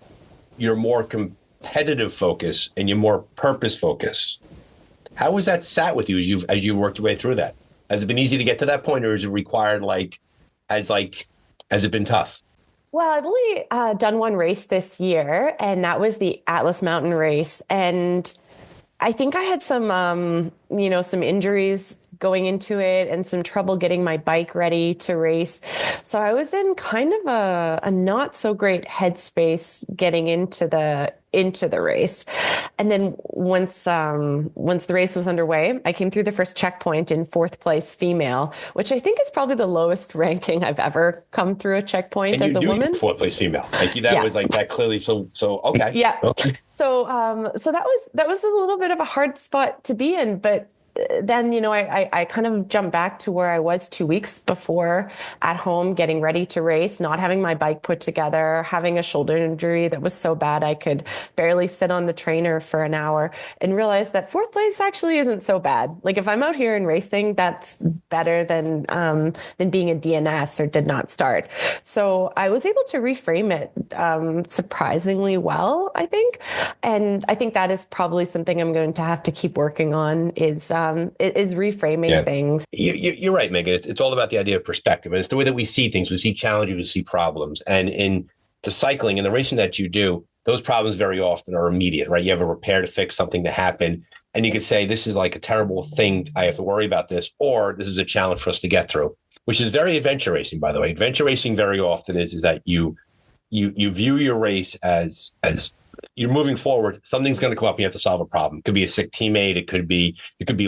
E: your more competitive focus and your more purpose focus, how has that sat with you as you worked your way through that? Has it been easy to get to that point, or is it required has it been tough?
B: Well, I've only done one race this year, and that was the Atlas Mountain Race. And I think I had some injuries going into it and some trouble getting my bike ready to race. So I was in kind of a not so great headspace getting into the race. And then once the race was underway, I came through the first checkpoint in 4th place female, which I think is probably the lowest ranking I've ever come through a checkpoint as a woman.
E: 4th place female. Was like that clearly. So okay.
B: Yeah.
E: Okay.
B: So that was a little bit of a hard spot to be in, but then, I kind of jumped back to where I was 2 weeks before at home, getting ready to race, not having my bike put together, having a shoulder injury that was so bad I could barely sit on the trainer for an hour, and realized that 4th place actually isn't so bad. Like if I'm out here and racing, that's better than being a DNS or did not start. So I was able to reframe it surprisingly well, I think. And I think that is probably something I'm going to have to keep working on is reframing things.
E: You're right, Meaghan. It's all about the idea of perspective. And it's the way that we see things. We see challenges, we see problems. And in the cycling and the racing that you do, those problems very often are immediate, right? You have a repair to fix, something to happen. And you could say, this is like a terrible thing. I have to worry about this. Or this is a challenge for us to get through, which is very adventure racing, by the way. Adventure racing very often is that you view your race as you're moving forward. Something's going to come up and you have to solve a problem. It could be a sick teammate. It could be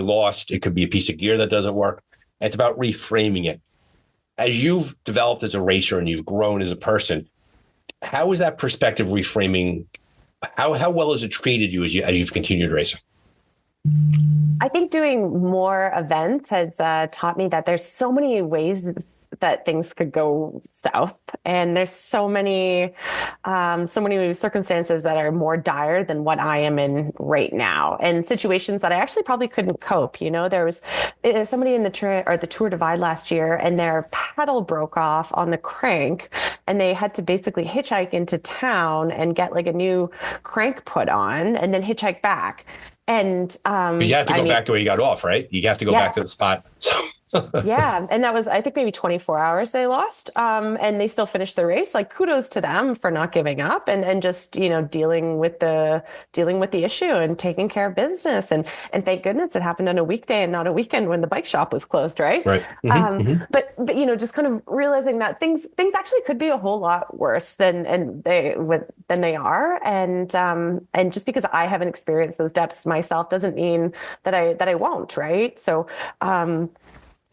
E: lost. It could be a piece of gear that doesn't work. It's about reframing it. As you've developed as a racer and you've grown as a person, how is that perspective reframing? How well has it treated you as you've continued racing?
B: I think doing more events has taught me that there's so many ways that things could go south, and there's so many circumstances that are more dire than what I am in right now, and situations that I actually probably couldn't cope. There was somebody in the Tour Divide last year, and their pedal broke off on the crank, and they had to basically hitchhike into town and get like a new crank put on, and then hitchhike back. And
E: because you have to go back to where you got off, right? You have to go back to the spot. So.
B: Yeah. And that was, I think, maybe 24 hours they lost. And they still finished the race. Like, kudos to them for not giving up and just, dealing with the issue and taking care of business. And thank goodness it happened on a weekday and not a weekend when the bike shop was closed. Right.
E: Right. Mm-hmm.
B: But, just kind of realizing that things actually could be a whole lot worse than they are. And just because I haven't experienced those depths myself doesn't mean that I won't. Right. So,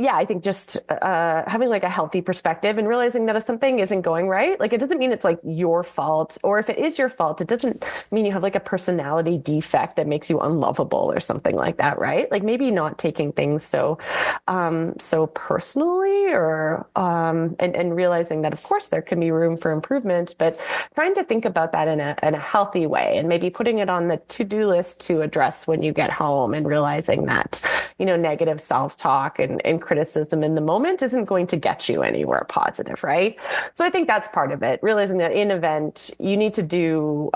B: yeah, I think just having like a healthy perspective and realizing that if something isn't going right, like it doesn't mean it's like your fault, or if it is your fault, it doesn't mean you have like a personality defect that makes you unlovable or something like that, right? Like maybe not taking things so personally, or and realizing that of course there can be room for improvement, but trying to think about that in a healthy way, and maybe putting it on the to-do list to address when you get home, and realizing that negative self-talk and criticism in the moment isn't going to get you anywhere positive, right? So I think that's part of it, realizing that in event, you need to do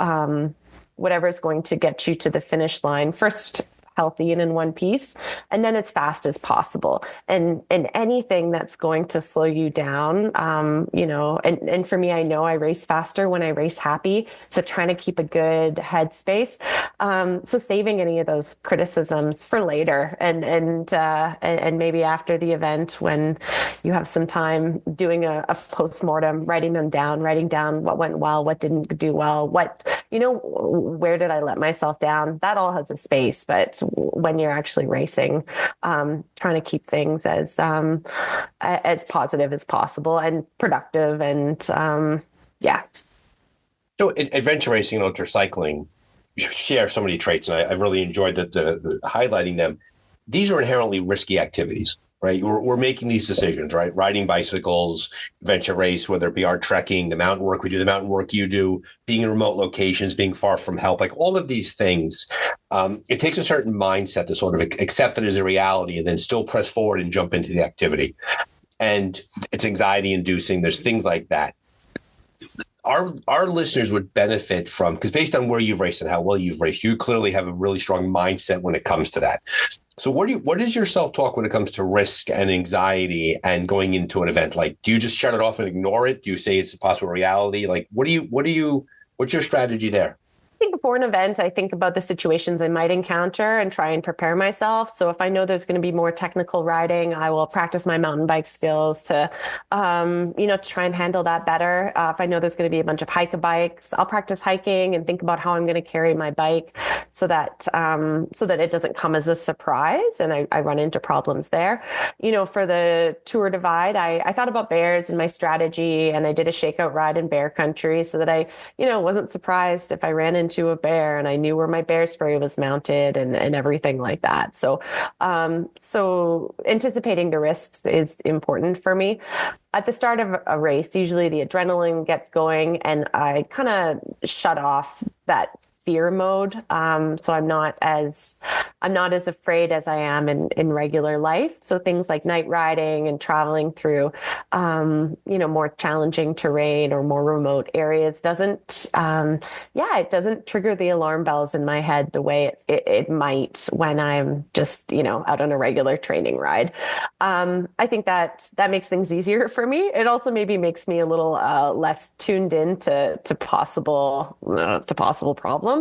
B: whatever is going to get you to the finish line first, healthy and in one piece, and then as fast as possible. And anything that's going to slow you down, and for me, I know I race faster when I race happy. So trying to keep a good headspace. So saving any of those criticisms for later, and maybe after the event when you have some time, doing a postmortem, writing down what went well, what didn't do well, where did I let myself down? That all has a space, but when you're actually racing, trying to keep things as positive as possible and productive, and yeah.
E: So adventure racing and ultra cycling share so many traits, and I really enjoyed the highlighting them. These are inherently risky activities, right? We're making these decisions, right? Riding bicycles, adventure race, whether it be our trekking, the mountain work we do, the mountain work you do, being in remote locations, being far from help, like all of these things. It takes a certain mindset to sort of accept it as a reality and then still press forward and jump into the activity. And it's anxiety inducing. There's things like that. Our listeners would benefit from, because based on where you've raced and how well you've raced, you clearly have a really strong mindset when it comes to that. So what is your self-talk when it comes to risk and anxiety and going into an event? Like, do you just shut it off and ignore it? Do you say it's a possible reality? Like, what's your strategy there?
B: I think before an event, I think about the situations I might encounter and try and prepare myself. So if I know there's going to be more technical riding, I will practice my mountain bike skills to, to try and handle that better. If I know there's going to be a bunch of hike-a-bikes, I'll practice hiking and think about how I'm going to carry my bike so that it doesn't come as a surprise and I run into problems there. For the Tour Divide, I thought about bears in my strategy, and I did a shakeout ride in bear country so that I, wasn't surprised if I ran into a bear, and I knew where my bear spray was mounted and everything like that. So anticipating the risks is important for me. At the start of a race, usually the adrenaline gets going and I kind of shut off that fear mode. So I'm not as afraid as I am in regular life. So things like night riding and traveling through, more challenging terrain or more remote areas it doesn't trigger the alarm bells in my head the way it might when I'm just, out on a regular training ride. I think that makes things easier for me. It also maybe makes me a little less tuned in to possible problems.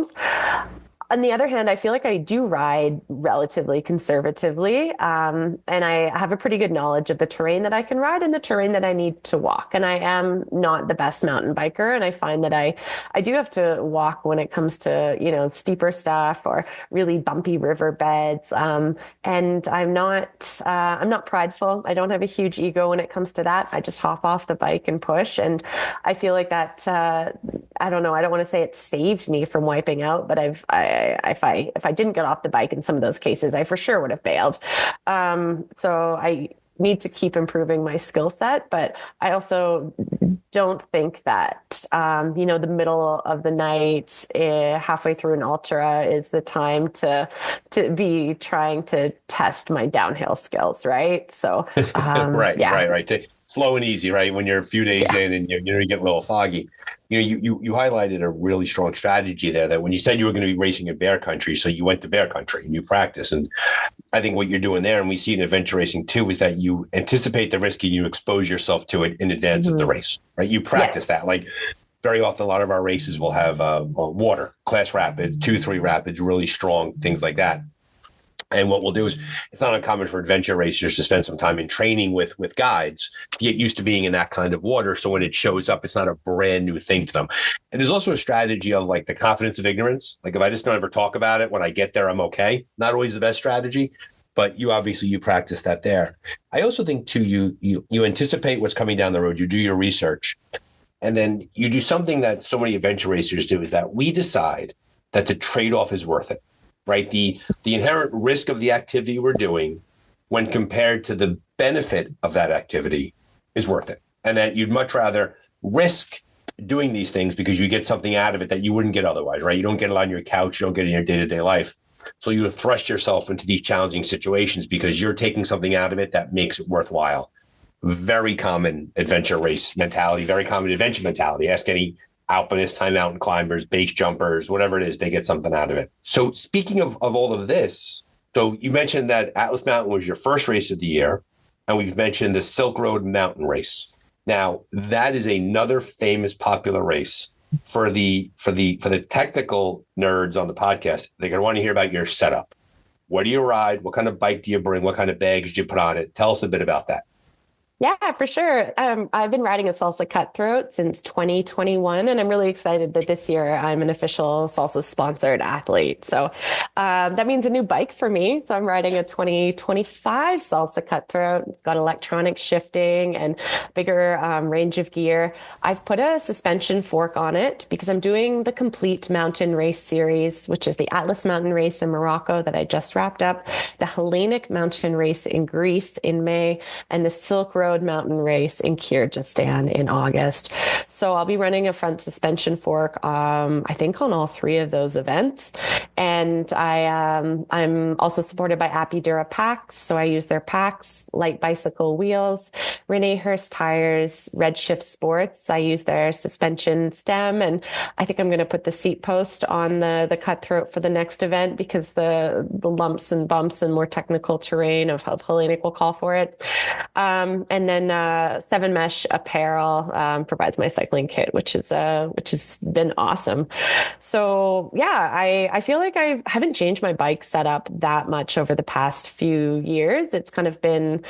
B: On the other hand, I feel like I do ride relatively conservatively, and I have a pretty good knowledge of the terrain that I can ride and the terrain that I need to walk. And I am not the best mountain biker, and I find that I do have to walk when it comes to steeper stuff or really bumpy riverbeds. And I'm not prideful. I don't have a huge ego when it comes to that. I just hop off the bike and push, and I feel like that. I don't know. I don't want to say it saved me from wiping out, but if I didn't get off the bike in some of those cases, I for sure would have bailed. So I need to keep improving my skill set, but I also don't think that, the middle of the night, halfway through an ultra is the time to be trying to test my downhill skills. Right. So,
E: Right. Slow and easy, right? When you're a few days in and you get a little foggy, you highlighted a really strong strategy there. That when you said you were going to be racing in bear country, so you went to bear country and you practice. And I think what you're doing there, and we see in adventure racing too, is that you anticipate the risk and you expose yourself to it in advance of the race, right? You practice that. Like very often, a lot of our races will have water, class rapids, 2-3 rapids, really strong things like that. And what we'll do is, it's not uncommon for adventure racers to spend some time in training with guides to get used to being in that kind of water. So when it shows up, it's not a brand new thing to them. And there's also a strategy of like the confidence of ignorance. Like if I just don't ever talk about it, when I get there, I'm okay. Not always the best strategy, but you practice that there. I also think too, you anticipate what's coming down the road. You do your research, and then you do something that so many adventure racers do, is that we decide that the trade-off is worth it. Right? The inherent risk of the activity we're doing when compared to the benefit of that activity is worth it. And that you'd much rather risk doing these things because you get something out of it that you wouldn't get otherwise, right? You don't get it on your couch, you don't get it in your day-to-day life. So you thrust yourself into these challenging situations because you're taking something out of it that makes it worthwhile. Very common adventure race mentality, very common adventure mentality. Ask any alpinists, high mountain climbers, base jumpers, whatever it is, they get something out of it. So speaking of all of this, so you mentioned that Atlas Mountain was your first race of the year, and we've mentioned the Silk Road Mountain Race. Now, that is another famous popular race. For the technical nerds on the podcast, they're going to want to hear about your setup. Where do you ride? What kind of bike do you bring? What kind of bags do you put on it? Tell us a bit about that.
B: Yeah, for sure. I've been riding a salsa cutthroat since 2021, and I'm really excited that this year I'm an official salsa sponsored athlete. So that means a new bike for me. So I'm riding a 2025 salsa cutthroat. It's got electronic shifting and bigger range of gear. I've put a suspension fork on it because I'm doing the complete mountain race series, which is the Atlas Mountain Race in Morocco that I just wrapped up, the Hellenic Mountain Race in Greece in May, and the Silk Road Mountain Race in Kyrgyzstan in August. So I'll be running a front suspension fork, I think on all three of those events. And I'm also supported by Apidura packs. So I use their packs, Light Bicycle wheels, Rene Hurst tires, Redshift Sports. I use their suspension stem. And I think I'm going to put the seat post on the cutthroat for the next event because the lumps and bumps and more technical terrain of Hellenic will call for it. And then 7 Mesh Apparel provides my cycling kit, which has been awesome. So yeah, I feel like I haven't changed my bike setup that much over the past few years. It's kind of been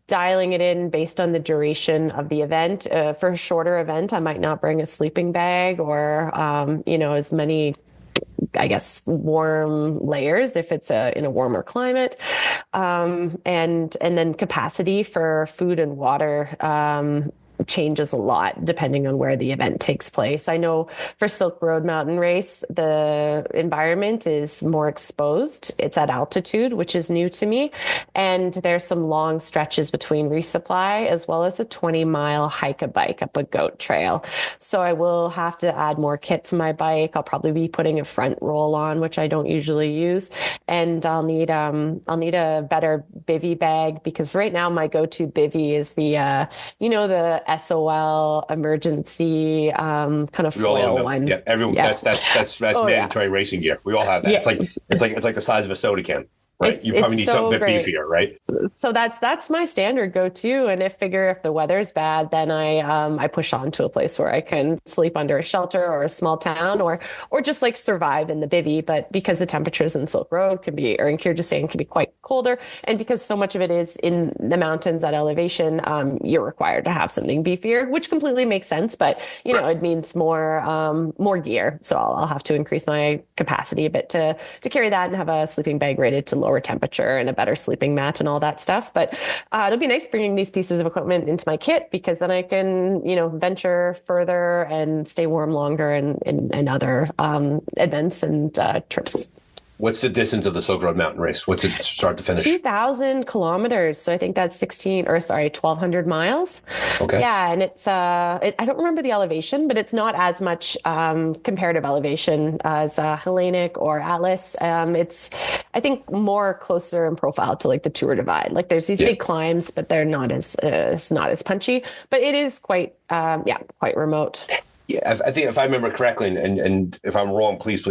B: dialing it in based on the duration of the event. For a shorter event, I might not bring a sleeping bag or as many, I guess, warm layers if it's in a warmer climate, and then capacity for food and water changes a lot depending on where the event takes place. I know for Silk Road Mountain Race, the environment is more exposed. It's at altitude, which is new to me. And there's some long stretches between resupply as well as a 20-mile hike-a-bike up a goat trail. So I will have to add more kit to my bike. I'll probably be putting a front roll on, which I don't usually use. And I'll need a better bivy bag because right now my go-to bivy is the SOL emergency kind of foil one.
E: Yeah, everyone.
B: Yeah.
E: That's mandatory racing gear. We all have that. Yeah. It's like the size of a soda can. Right. You probably need something a bit beefier, right?
B: So that's my standard go-to. And if the weather's bad, then I push on to a place where I can sleep under a shelter or a small town or just like survive in the bivvy. But because the temperatures in Silk Road in Kyrgyzstan can be quite colder, and because so much of it is in the mountains at elevation, you're required to have something beefier, which completely makes sense. But it means more gear. So I'll have to increase my capacity a bit to carry that and have a sleeping bag rated to lower temperature and a better sleeping mat and all that stuff. But it'll be nice bringing these pieces of equipment into my kit because then I can, venture further and stay warm longer and other events and trips.
E: What's the distance of the Silk Road Mountain Race? What's it start to finish? 2,000
B: kilometers. So I think that's 1,200 miles.
E: Okay.
B: Yeah. And it's, I don't remember the elevation, but it's not as much comparative elevation as Hellenic or Atlas. It's, I think, more closer in profile to like the Tour Divide. Like there's these big climbs, but they're not as punchy, but it is quite remote.
E: Yeah, I think if I remember correctly, and if I'm wrong, please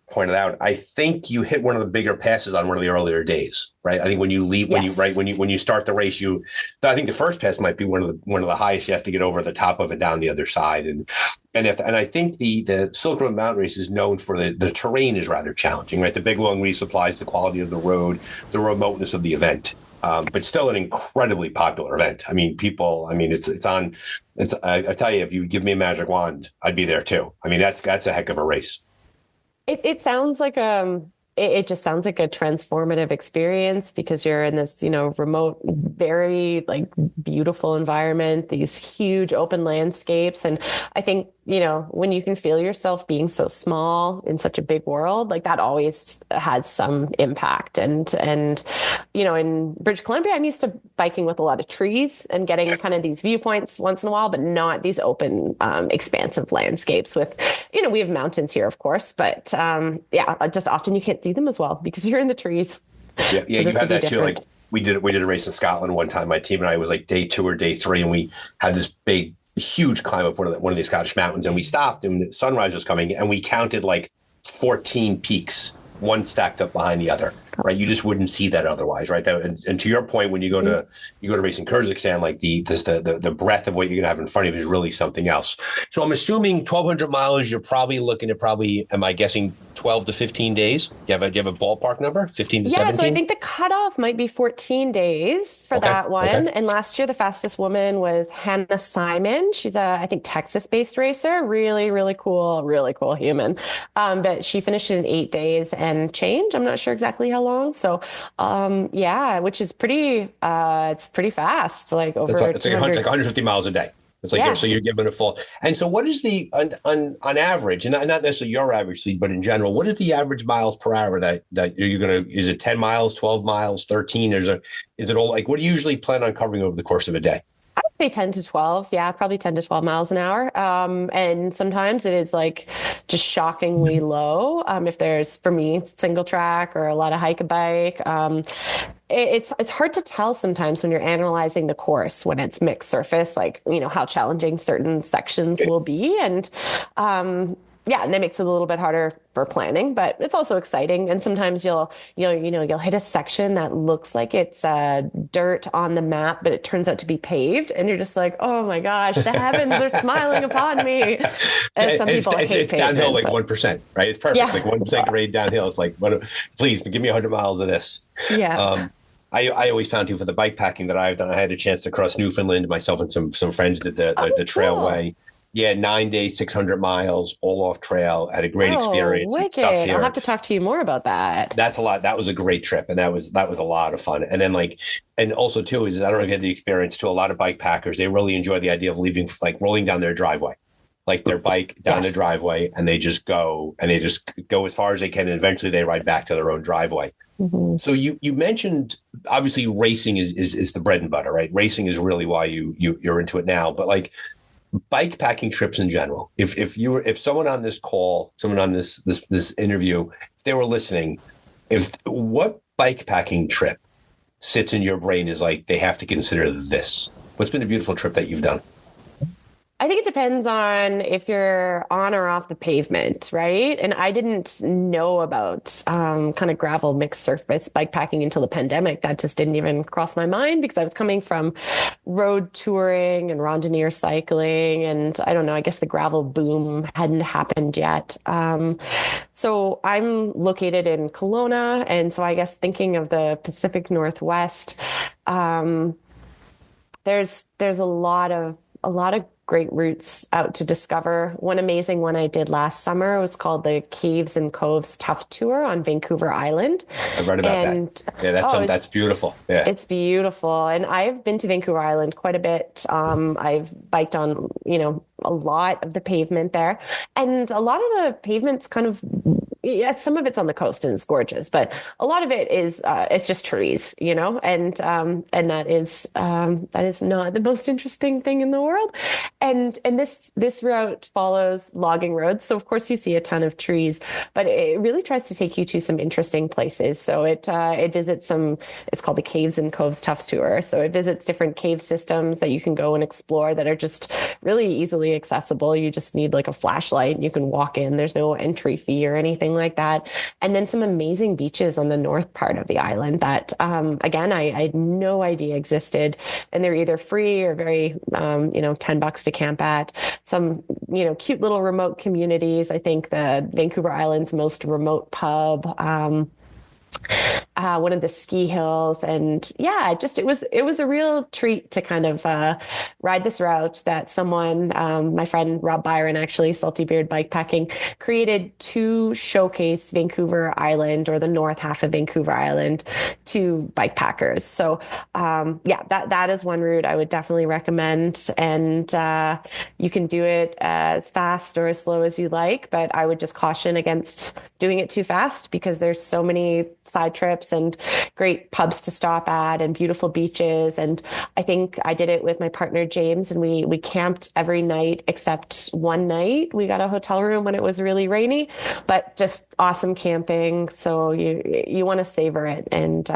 E: point it out. I think you hit one of the bigger passes on one of the earlier days, right? I think when you leave, when you start the race, I think the first pass might be one of the highest. You have to get over the top of it down the other side, and I think the Silk Road Mountain Race is known for the terrain is rather challenging, right? The big long resupplies, the quality of the road, the remoteness of the event. But still an incredibly popular event. I mean, I tell you, if you give me a magic wand, I'd be there too. I mean, that's a heck of a race.
B: It sounds like it just sounds like a transformative experience because you're in this, remote, very like beautiful environment, these huge open landscapes. And I think, when you can feel yourself being so small in such a big world, like that always has some impact. And, in British Columbia, I'm used to biking with a lot of trees and getting kind of these viewpoints once in a while, but not these open, expansive landscapes with, we have mountains here, of course, but just often you can't see them as well because you're in the trees.
E: Yeah, so you have that too. Like we did a race in Scotland one time. My team and I was like day 2 or day 3, and we had this huge climb up one of these Scottish mountains, and we stopped and the sunrise was coming, and we counted like 14 peaks one stacked up behind the other, right? You just wouldn't see that otherwise, right? And to your point, when you go to race in Kyrgyzstan, like the breadth of what you're gonna have in front of you is really something else. So I'm assuming 1,200 miles, you're probably looking at am I guessing 12 to 15 days? Do you have a ballpark number? 15 to 17?
B: So I think the cutoff might be 14 days for that one.
E: Okay.
B: And last year, the fastest woman was Hannah Simon. She's I think, Texas-based racer. Really, really cool human. But she finished in 8 days and change. I'm not sure exactly how long. So, which is it's pretty fast. Like over
E: it's like 150 miles a day. It's like, so you're given a full. And so what is the, on average, and not necessarily your average speed, but in general, what is the average miles per hour that you're going to, is it 10 miles, 12 miles, 13? Is it all like, what do you usually plan on covering over the course of a day?
B: I would say 10 to 12. Yeah, probably 10 to 12 miles an hour. And sometimes it is like just shockingly low. If there's, for me, single track or a lot of hike a bike. It's hard to tell sometimes when you're analyzing the course when it's mixed surface, like, how challenging certain sections will be. And and that makes it a little bit harder for planning, but it's also exciting. And sometimes you'll hit a section that looks like it's dirt on the map, but it turns out to be paved, and you're just like, oh my gosh, the heavens are smiling upon me. As some people hate
E: it's
B: pavement,
E: downhill like 1%, right? It's perfect, like 1% grade downhill. It's like, please give me 100 miles of this.
B: Yeah.
E: I always found too, for the bike packing that I've done, I had a chance to cross Newfoundland. Myself and some friends did the trailway. Yeah, 9 days, 600 miles, all off trail. Had a great experience.
B: Wicked. I'll have to talk to you more about that.
E: That's a lot. That was a great trip, and that was a lot of fun. And then and also too is, I don't know if you had the experience too. A lot of bike packers, they really enjoy the idea of leaving, like rolling down their driveway, like their bike down the driveway, and they just go as far as they can, and eventually they ride back to their own driveway. Mm-hmm. So you mentioned, obviously racing is the bread and butter, right? Racing is really why you're into it now, but like bike packing trips in general. If someone on this call, someone on this interview, if they were listening, what bike packing trip sits in your brain is like, they have to consider this? What's been a beautiful trip that you've done?
B: I think it depends on if you're on or off the pavement, right? And I didn't know about kind of gravel mixed surface bike packing until the pandemic. That just didn't even cross my mind because I was coming from road touring and randonneur cycling. And I don't know, I guess the gravel boom hadn't happened yet. So I'm located in Kelowna. And so I guess thinking of the Pacific Northwest, there's a lot of great routes out to discover. One amazing one I did last summer was called the Caves and Coves Tough Tour on Vancouver Island.
E: I read about that. Yeah, that's beautiful. Yeah, it's
B: beautiful. And I've been to Vancouver Island quite a bit. I've biked on, a lot of the pavement there, and a lot of the pavement's kind of, some of it's on the coast and it's gorgeous, but a lot of it is it's just trees, and that is not the most interesting thing in the world. And this route follows logging roads, so of course you see a ton of trees, but it really tries to take you to some interesting places. So it visits it's called the Caves and Coves Tough Tour. So it visits different cave systems that you can go and explore that are just really easily accessible. You just need like a flashlight and you can walk in. There's no entry fee or anything like that. And then some amazing beaches on the north part of the island that, again, I had no idea existed. And they're either free or very, $10 to camp at. Some, cute little remote communities. I think the Vancouver Island's most remote pub, one of the ski hills. And it was a real treat to kind of ride this route that someone, my friend Rob Byron, actually, Salty Beard Bikepacking, created to showcase Vancouver Island, or the north half of Vancouver Island, to bikepackers. So that is one route I would definitely recommend. And you can do it as fast or as slow as you like, but I would just caution against doing it too fast because there's so many side trips and great pubs to stop at and beautiful beaches. And I think I did it with my partner, James, and we camped every night except one night. We got a hotel room when it was really rainy, but just awesome camping. So you want to savor it and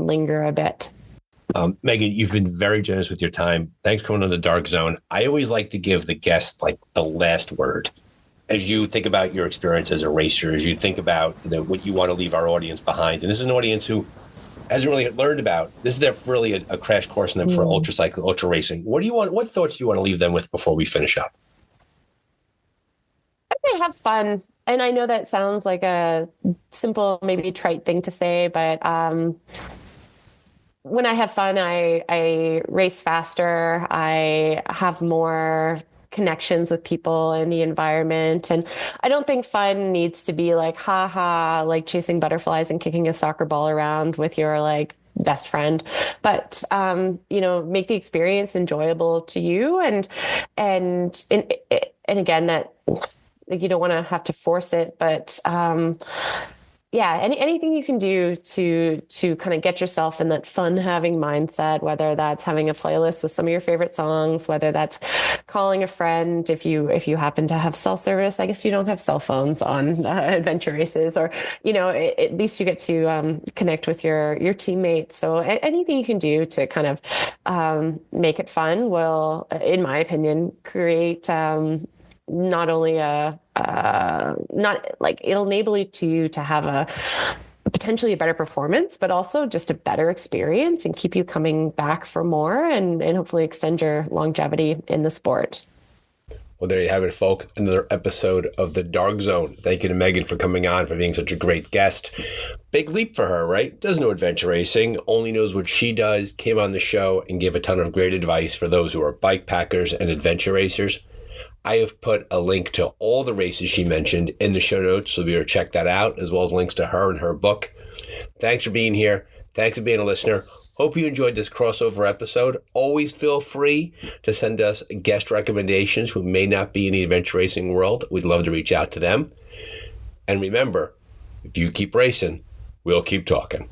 B: linger a bit.
E: Meaghan, you've been very generous with your time. Thanks for coming on the Dark Zone. I always like to give the guest like the last word. as you think about your experience as a racer, as you think about what you want to leave our audience behind, and this is an audience who hasn't really learned about, this is really a crash course in them for ultra racing. What thoughts do you want to leave them with before we finish up?
B: I have fun. And I know that sounds like a simple, maybe trite thing to say, but when I have fun, I race faster. I have more connections with people and the environment. And I don't think fun needs to be like, ha ha, like chasing butterflies and kicking a soccer ball around with your like best friend, but make the experience enjoyable to you. And again, that like you don't want to have to force it, but anything you can do to kind of get yourself in that fun having mindset, whether that's having a playlist with some of your favorite songs, whether that's calling a friend, if you happen to have cell service. I guess you don't have cell phones on adventure races, or at least you get to connect with your teammates. So anything you can do to kind of make it fun will, in my opinion, create not only it'll enable you to have a potentially a better performance, but also just a better experience and keep you coming back for more and hopefully extend your longevity in the sport.
E: Well, there you have it, folks. Another episode of The Dark Zone. Thank you to Meaghan for coming on, for being such a great guest. Big leap for her, right? Doesn't know adventure racing, only knows what she does, came on the show and gave a ton of great advice for those who are bike packers and adventure racers. I have put a link to all the races she mentioned in the show notes, so be sure to check that out, as well as links to her and her book. Thanks for being here. Thanks for being a listener. Hope you enjoyed this crossover episode. Always feel free to send us guest recommendations who may not be in the adventure racing world. We'd love to reach out to them. And remember, if you keep racing, we'll keep talking.